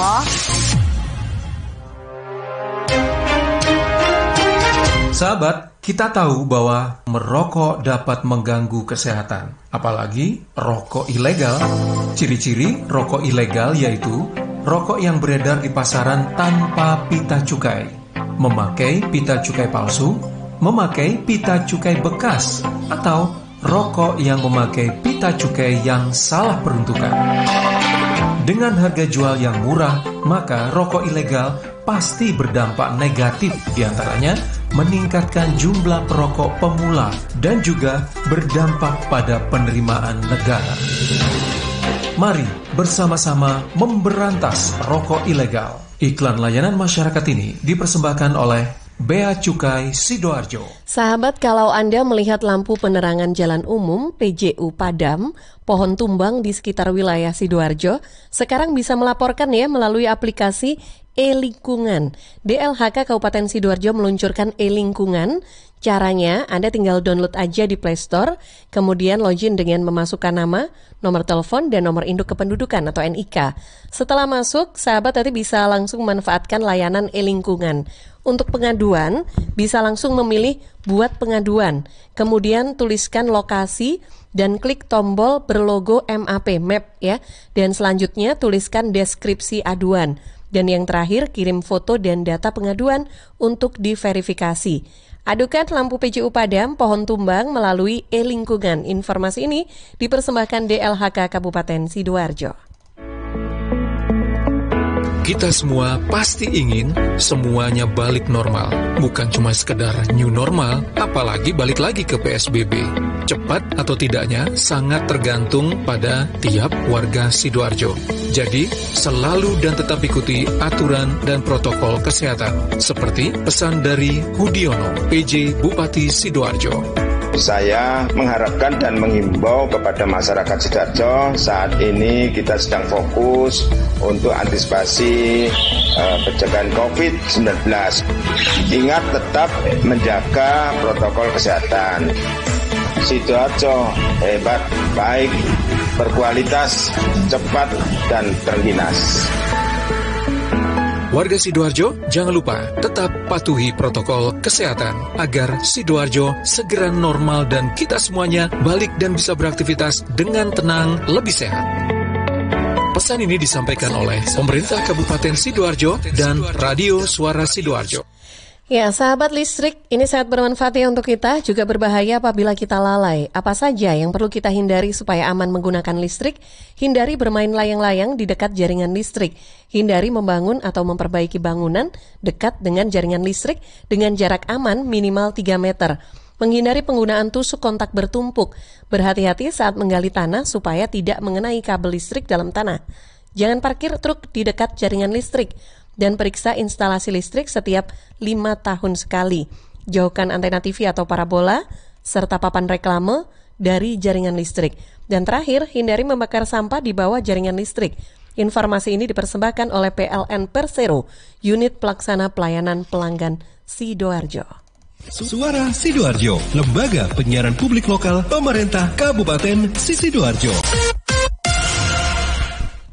Sahabat, kita tahu bahwa merokok dapat mengganggu kesehatan, apalagi rokok ilegal. Ciri-ciri rokok ilegal yaitu rokok yang beredar di pasaran tanpa pita cukai, memakai pita cukai palsu, memakai pita cukai bekas, atau rokok yang memakai pita cukai yang salah peruntukan. Dengan harga jual yang murah, maka rokok ilegal pasti berdampak negatif, diantaranya meningkatkan jumlah perokok pemula dan juga berdampak pada penerimaan negara. Mari bersama-sama memberantas rokok ilegal. Iklan layanan masyarakat ini dipersembahkan oleh Bea Cukai Sidoarjo. Sahabat, kalau Anda melihat lampu penerangan jalan umum PJU padam, pohon tumbang di sekitar wilayah Sidoarjo, sekarang bisa melaporkan ya melalui aplikasi E-Lingkungan. DLHK Kabupaten Sidoarjo meluncurkan E-Lingkungan. Caranya, Anda tinggal download aja di Play Store, kemudian login dengan memasukkan nama, nomor telepon, dan nomor induk kependudukan atau NIK. Setelah masuk, sahabat nanti bisa langsung memanfaatkan layanan E-Lingkungan. Untuk pengaduan, bisa langsung memilih buat pengaduan, kemudian tuliskan lokasi dan klik tombol berlogo MAP, map ya, dan selanjutnya tuliskan deskripsi aduan. Dan yang terakhir, kirim foto dan data pengaduan untuk diverifikasi. Adukan lampu PJU padam, pohon tumbang melalui E-Lingkungan. Informasi ini dipersembahkan DLHK Kabupaten Sidoarjo. Kita semua pasti ingin semuanya balik normal. Bukan cuma sekedar new normal, apalagi balik lagi ke PSBB. Cepat atau tidaknya sangat tergantung pada tiap warga Sidoarjo. Jadi, selalu dan tetap ikuti aturan dan protokol kesehatan. Seperti pesan dari Hudiono, PJ Bupati Sidoarjo. Saya mengharapkan dan menghimbau kepada masyarakat Sidoarjo, saat ini kita sedang fokus untuk antisipasi pencegahan COVID-19. Ingat tetap menjaga protokol kesehatan. Sidoarjo hebat, baik, berkualitas, cepat, dan terginas. Warga Sidoarjo, jangan lupa tetap patuhi protokol kesehatan agar Sidoarjo segera normal dan kita semuanya balik dan bisa beraktivitas dengan tenang, lebih sehat. Pesan ini disampaikan oleh pemerintah Kabupaten Sidoarjo dan Radio Suara Sidoarjo. Ya, sahabat, listrik ini sangat bermanfaat ya untuk kita, juga berbahaya apabila kita lalai. Apa saja yang perlu kita hindari supaya aman menggunakan listrik? Hindari bermain layang-layang di dekat jaringan listrik. Hindari membangun atau memperbaiki bangunan dekat dengan jaringan listrik dengan jarak aman minimal 3 meter. Menghindari penggunaan tusuk kontak bertumpuk. Berhati-hati saat menggali tanah supaya tidak mengenai kabel listrik dalam tanah. Jangan parkir truk di dekat jaringan listrik. Dan periksa instalasi listrik setiap 5 tahun sekali. Jauhkan antena TV atau parabola, serta papan reklame dari jaringan listrik. Dan terakhir, hindari membakar sampah di bawah jaringan listrik. Informasi ini dipersembahkan oleh PLN Persero, Unit Pelaksana Pelayanan Pelanggan Sidoarjo. Suara Sidoarjo, lembaga penyiaran publik lokal pemerintah Kabupaten Sidoarjo.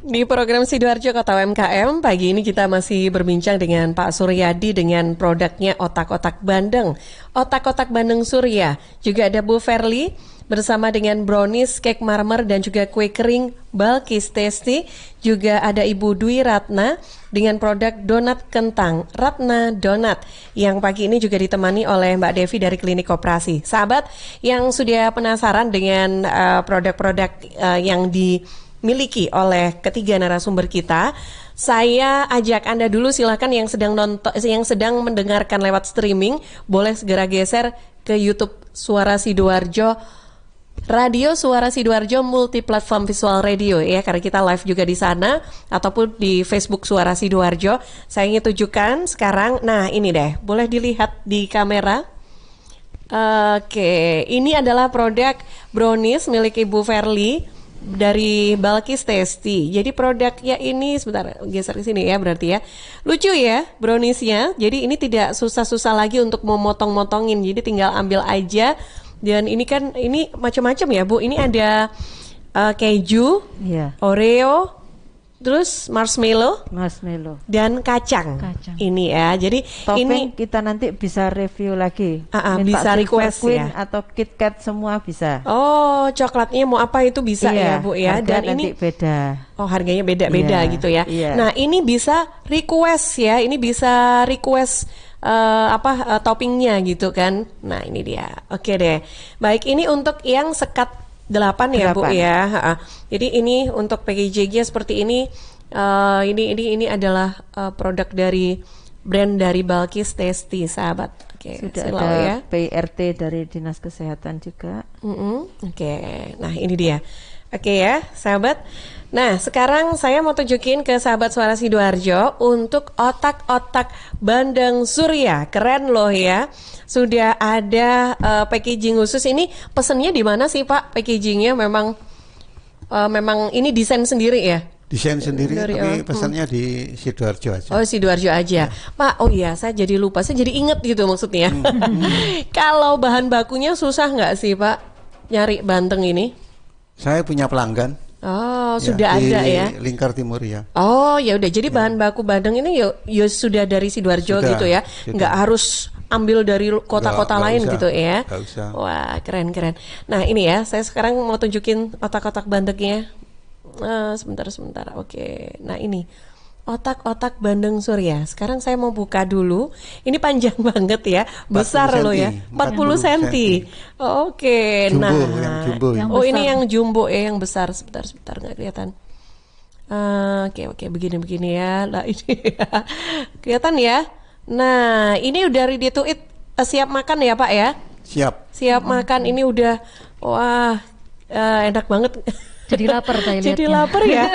Di program Sidoarjo Kota UMKM, pagi ini kita masih berbincang dengan Pak Suryadi dengan produknya otak-otak bandeng. Otak-otak bandeng Surya. Juga ada Bu Verly bersama dengan brownies, cake marmer, dan juga kue kering Balkis Tasty. Juga ada Ibu Dwi Ratna dengan produk donat kentang Ratna Donat, yang pagi ini juga ditemani oleh Mbak Devi dari Klinik Koperasi. Sahabat yang sudah penasaran dengan produk-produk yang dimiliki oleh ketiga narasumber kita, saya ajak Anda dulu, silakan yang sedang mendengarkan lewat streaming boleh segera geser ke YouTube Suara Sidoarjo, Radio Suara Sidoarjo multiplatform visual radio ya, karena kita live juga di sana, ataupun di Facebook Suara Sidoarjo. Saya ingin tunjukkan sekarang. Nah, ini deh, boleh dilihat di kamera. Oke, ini adalah produk brownies milik Ibu Verly dari Balkis Tasty. Jadi produknya ini, sebentar geser ke sini ya, berarti ya. Lucu ya browniesnya. Jadi ini tidak susah-susah lagi untuk memotong-motongin. Jadi tinggal ambil aja. Dan ini kan ini macam-macam ya, Bu. Ini ada keju, Oreo, terus marshmallow, dan kacang. Ini ya. Jadi topping ini kita nanti bisa review lagi. Bisa request ya. Atau KitKat semua bisa. Oh, coklatnya mau apa itu bisa ya, Bu ya. Dan ini beda. Oh, harganya beda-beda gitu ya. Nah, ini bisa request ya. Ini bisa request toppingnya gitu kan. Nah, ini dia. Oke deh. Baik, ini untuk yang sekat 8 ya, Bu ya. Jadi ini untuk packagingnya seperti ini. Ini adalah produk dari brand dari Balkis Tasty, sahabat. Oke, sudah ada ya. PRT dari Dinas Kesehatan juga. Oke, nah ini dia. Oke ya, sahabat. Nah, sekarang saya mau tunjukin ke sahabat Suara Sidoarjo untuk otak-otak bandeng surya. Keren loh ya. Sudah ada packaging khusus. Ini pesennya di mana sih Pak? Packagingnya memang ini desain sendiri ya? Desain sendiri, tapi pesannya di Sidoarjo aja. Oh, Sidoarjo aja. Pak, oh iya, saya jadi lupa. Saya jadi inget gitu maksudnya. Kalau bahan bakunya susah nggak sih Pak nyari bandeng ini? Saya punya pelanggan. Oh, sudah ada ya. Lingkar Timur ya. Oh, ya udah. Jadi bahan baku bandeng ini ya sudah dari Sidoarjo gitu ya. Nggak harus ambil dari kota-kota lain gitu ya. Nggak usah. Wah, keren. Nah, ini ya, saya sekarang mau tunjukin otak-otak bandengnya. Sebentar. Oke. Nah, ini otak-otak bandeng surya. Sekarang saya mau buka dulu. Ini panjang banget ya, besar loh ya, 40 cm. Oke, jumbo, nah, yang oh ini yang jumbo ya, yang besar. Sebentar nggak kelihatan. Oke, begini ya. Nah ini ya. Kelihatan ya. Nah ini udah ready to eat, siap makan ya Pak ya? Siap makan. Ini udah, wah enak banget. Jadi lapar saya lihatnya. Jadi lapar ya.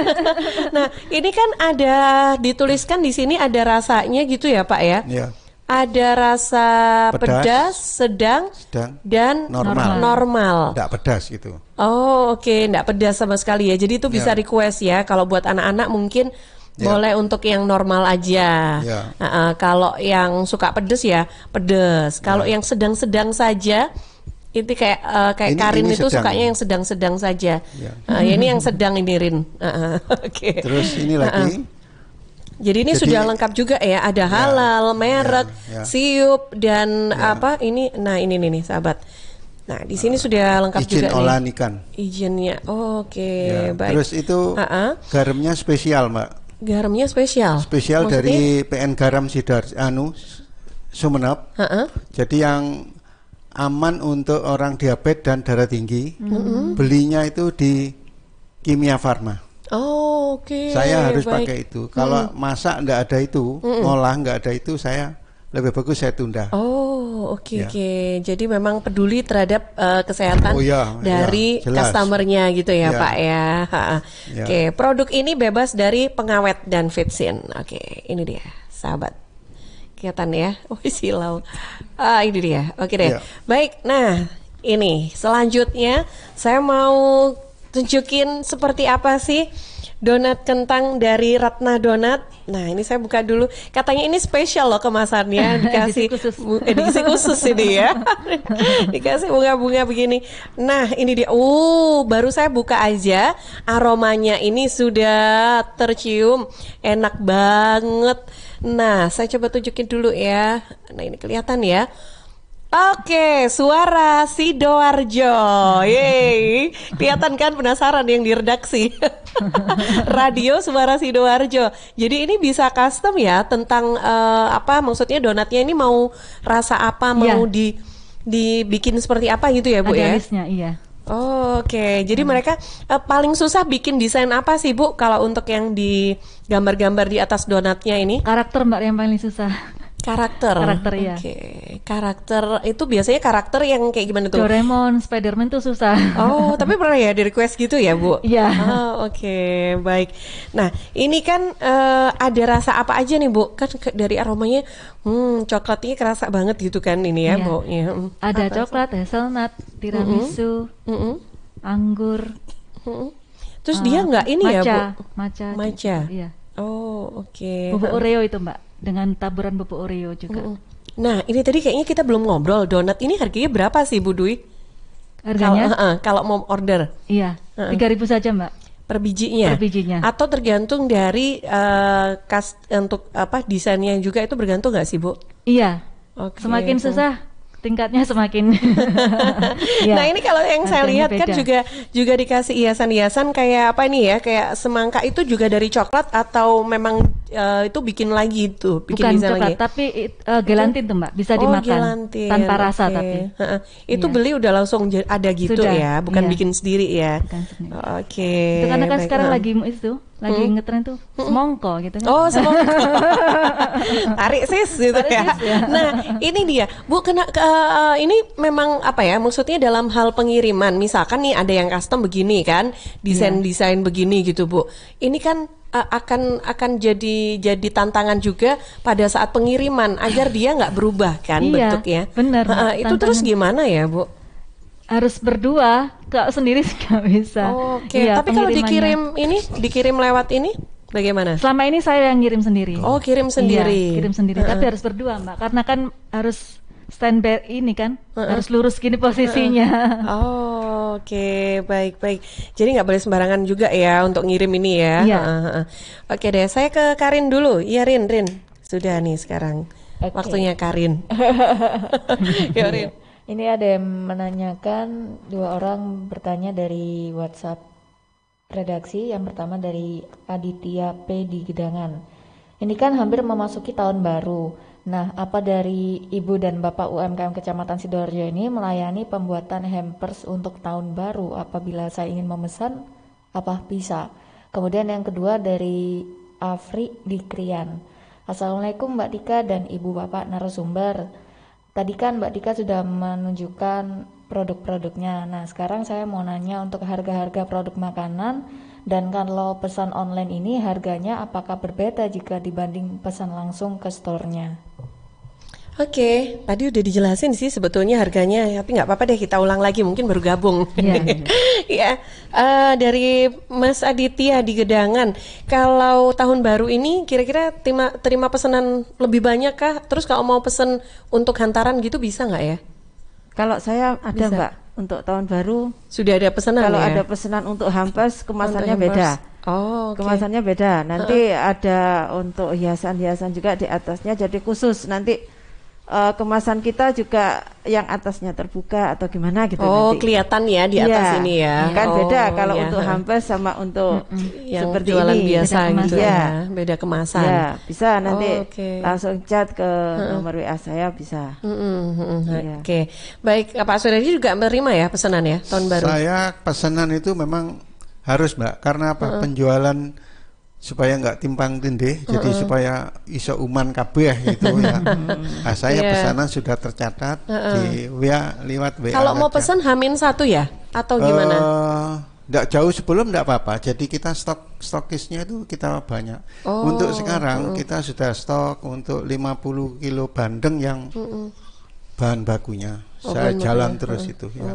Nah, ini kan ada dituliskan di sini ada rasanya gitu ya, Pak ya? Iya. Ada rasa pedas, sedang dan normal. Enggak pedas gitu. Oh, oke, enggak pedas sama sekali ya. Jadi itu bisa request ya. Kalau buat anak-anak mungkin boleh untuk yang normal aja. Kalau yang suka pedas ya pedas. Kalau yang sedang-sedang saja, itu kayak Karin ini itu sukanya yang sedang-sedang saja. Ini yang sedang ini Rin. Oke. Terus ini lagi. Jadi ini sudah lengkap juga ya. Ada halal, merek, siup dan apa ini? Nah ini nih sahabat. Nah di sini sudah lengkap juga nih. Izin olahan ikan. Izinnya. Oke, baik. Terus itu garamnya spesial Mbak. Garamnya spesial. Spesial dari PN Garam Sidoarjo Sumeneb. Jadi yang aman untuk orang diabetes dan darah tinggi. Belinya itu di Kimia Farma. Oh, oke. Saya harus pakai itu. Kalau masak nggak ada itu, ngolah nggak ada itu, saya lebih bagus saya tunda. Oh, oke. Jadi memang peduli terhadap kesehatan dari customernya gitu ya, Pak ya. Oke, produk ini bebas dari pengawet dan vitsin. Oke, ini dia, sahabat. Kelihatan ya, silau. Ini dia, oke deh. Baik, nah ini selanjutnya saya mau tunjukin seperti apa sih donat kentang dari Ratna Donat. Nah ini saya buka dulu. Katanya ini spesial loh kemasannya, dikasih edisi khusus ini ya. Dikasih bunga-bunga begini. Nah ini dia. Baru saya buka aja, aromanya ini sudah tercium, enak banget. Nah saya coba tunjukin dulu ya. Nah ini kelihatan ya. Oke, Suara Sidoarjo. Yeay. Kelihatan kan, penasaran yang di redaksi. Radio Suara Sidoarjo. Jadi ini bisa custom ya tentang apa maksudnya donatnya ini mau rasa apa, mau dibikin seperti apa gitu ya Bu ya? Ada listnya, iya. Oke, jadi mereka paling susah bikin desain apa sih Bu kalau untuk yang di gambar-gambar di atas donatnya ini? Karakter Mbak yang paling susah. Karakter ya. Oke. Karakter itu biasanya karakter yang kayak gimana tuh? Doraemon, Spiderman tuh susah. Oh, tapi pernah ya di request gitu ya, Bu? Iya. Oke, baik. Nah, ini kan ada rasa apa aja nih, Bu? Kan dari aromanya coklatnya kerasa banget gitu kan ini ya, baunya. Ada coklat, hazelnut, tiramisu, anggur. Terus dia nggak ini ya, Bu? Matcha. Iya. Oh, oke. Bubuk Oreo itu, Mbak, dengan taburan bubuk Oreo juga. Nah, ini tadi kayaknya kita belum ngobrol. Donat ini harganya berapa sih, Bu Dwi? Harganya? Kalau mau order. Iya, 3.000 saja, Mbak. Per bijinya. Atau tergantung dari untuk apa desainnya juga itu bergantung nggak sih, Bu? Iya. Semakin susah tingkatnya semakin. Nah ini kalau yang saya lihat kan juga dikasih hiasan-hiasan kayak apa ini ya, kayak semangka itu juga dari coklat atau memang itu bikin lagi tuh, bukan coklat, tapi gelantin tuh Mbak, bisa dimakan gelantin. Tanpa rasa tapi. Itu beli udah langsung ada gitu Sudah, ya, bukan bikin sendiri ya. Oke. Itu karena kan sekarang lagi ngetren tuh semongko gitu kan. Oh, semongko. Tarik sis gitu ya. Nah, ini dia. Bu, ini memang apa ya? Maksudnya dalam hal pengiriman, misalkan nih ada yang custom begini kan, desain begini gitu, Bu. Ini kan akan jadi tantangan juga pada saat pengiriman agar dia nggak berubah kan bentuknya. Benar. Itu terus gimana ya, Bu? Harus berdua, kalau sendiri nggak bisa. Oke. Tapi kalau dikirim lewat ini bagaimana? Selama ini saya yang ngirim sendiri. Oh, kirim sendiri. Kirim sendiri. Tapi harus berdua Mbak, karena kan harus standby ini kan, harus lurus gini posisinya. Oke, baik. Jadi nggak boleh sembarangan juga ya untuk ngirim ini ya. Oke deh, saya ke Karin dulu. Iya Rin. Sudah nih sekarang waktunya Karin. Ya Rin. Ini ada yang menanyakan, 2 orang bertanya dari WhatsApp redaksi. Yang pertama dari Aditya P di Gedangan. Ini kan hampir memasuki tahun baru. Nah, apa dari Ibu dan Bapak UMKM Kecamatan Sidoarjo ini melayani pembuatan hampers untuk tahun baru? Apabila saya ingin memesan, apa bisa? Kemudian yang kedua dari Afri di Krian. Assalamualaikum Mbak Dika dan Ibu Bapak narasumber. Tadi kan Mbak Dika sudah menunjukkan produk-produknya. Nah, sekarang saya mau nanya untuk harga-harga produk makanan. Dan kalau pesan online ini harganya apakah berbeda jika dibanding pesan langsung ke store-nya? Oke, tadi udah dijelasin sih sebetulnya harganya, tapi nggak apa-apa deh kita ulang lagi, mungkin baru gabung. Dari Mas Aditya di Gedangan, kalau tahun baru ini kira-kira terima pesanan lebih banyak kah? Terus kalau mau pesen untuk hantaran gitu bisa nggak ya? Kalau saya ada bisa. Mbak, untuk tahun baru sudah ada pesanan. Kalau ya? Ada pesanan untuk hampers, kemasannya beda. Kemasannya beda. Nanti ada untuk hiasan-hiasan juga di atasnya, jadi khusus nanti. Kemasan kita juga yang atasnya terbuka atau gimana gitu nanti. Kelihatan ya di atas ini ya. Kan beda kalau untuk hampers sama untuk yang seperti jualan ini biasa gitu ya. Beda kemasan. Ya, bisa nanti langsung chat ke nomor WA saya bisa. Oke. Baik, Pak Suredi juga menerima ya pesanan ya tahun baru. Saya pesanan itu memang harus Mbak, karena apa? Penjualan supaya nggak timpang tindih, jadi supaya iso uman kabeh gitu ya. Nah, saya pesanan sudah tercatat di lewat WA. Kalau mau pesan H-1 ya atau gimana? Nggak jauh sebelum nggak apa-apa. Jadi kita stokisnya itu kita banyak. Untuk sekarang kita sudah stok untuk 50 kilo bandeng yang bahan bakunya. Saya jalan terus itu ya.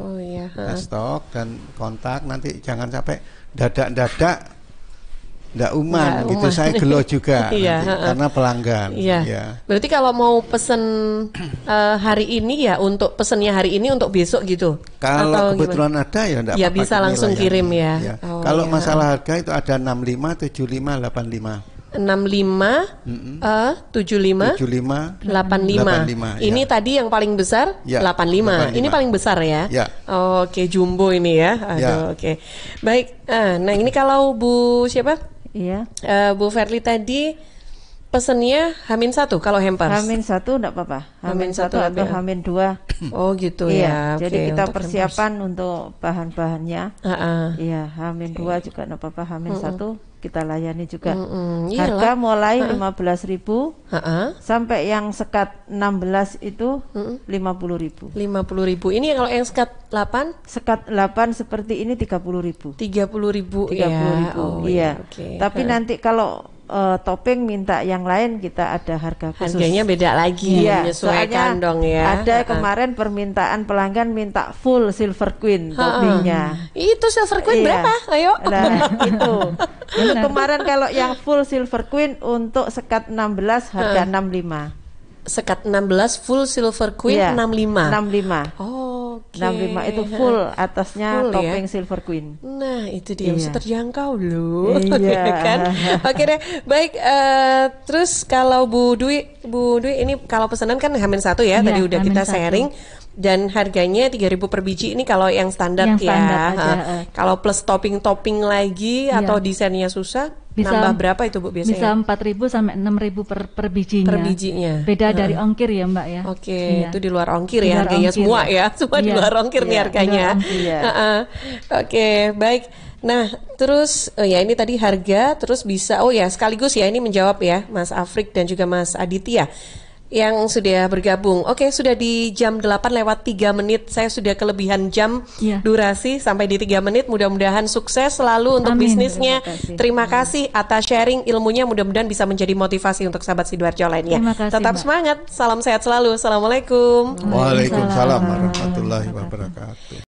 Stok dan kontak, nanti jangan sampai dadak-dadak nggak gitu, saya gelo juga karena pelanggan. Berarti kalau mau pesen hari ini ya untuk pesennya hari ini untuk besok gitu. Kalau atau kebetulan gimana? ada ya enggak apa-apa. Bisa langsung kirim ya. Kalau masalah harga itu ada 65, 75, 85. 65, 75, 85. Ini tadi yang paling besar 85. Ini paling besar ya. Oke, jumbo ini ya. Oke. Baik. Nah, ini kalau Bu siapa? Bu Verly tadi pesennya H-1 kalau hampers. H-1 enggak apa-apa. H-1 atau H-2. Oh gitu ya. Jadi kita persiapan untuk bahan-bahannya. Iya, H-2 juga enggak apa-apa. H-1 kita layani juga. Harga mulai 15.000 sampai yang sekat 16 itu 50.000. 50.000. Ini kalau yang sekat 8? Sekat 8 seperti ini 30.000. 30.000 ya. Tapi nanti kalau topping minta yang lain kita ada harga khusus. Harganya beda lagi, menyesuaikan dong ya. Ada kemarin permintaan pelanggan minta full Silver Queen toppingnya. Itu Silver Queen berapa? Ayo. Nah, itu. Untuk kemarin kalau yang full Silver Queen untuk sekat 16 harga 65. Sekat 16 full Silver Queen 65. 65 itu full, atasnya full, topping Silver Queen. Nah itu dia, bisa terjangkau loh. Kan? Oke deh, baik. Terus kalau Bu Dwi ini kalau pesanan kan H-1 ya, tadi udah kita sharing. Dan harganya 3.000 per biji ini kalau yang standar Yang standar ya. aja, Kalau plus topping-topping lagi atau desainnya susah, nambah berapa itu Bu biasanya? Bisa 4.000 sampai 6.000 per bijinya. Per bijinya. Beda dari ongkir ya Mbak ya. Oke, Iya. itu di luar ongkir Di ya luar harganya ongkir semua ya. ya. Semua di Iya. luar ongkir nih Iya, harganya. di luar ongkir, ya. Oke, baik. Nah, terus ya ini tadi harga, terus bisa sekaligus ya ini menjawab ya Mas Afrik dan juga Mas Aditya yang sudah bergabung. Oke, sudah di jam 8:03. Saya sudah kelebihan jam durasi sampai di 3 menit. Mudah-mudahan sukses selalu untuk Amin. bisnisnya. Terima kasih atas sharing ilmunya. Mudah-mudahan bisa menjadi motivasi untuk sahabat Sidoarjo lainnya. Terima kasih, Tetap Mbak. semangat. Salam sehat selalu. Assalamualaikum. Waalaikumsalam warahmatullahi wabarakatuh.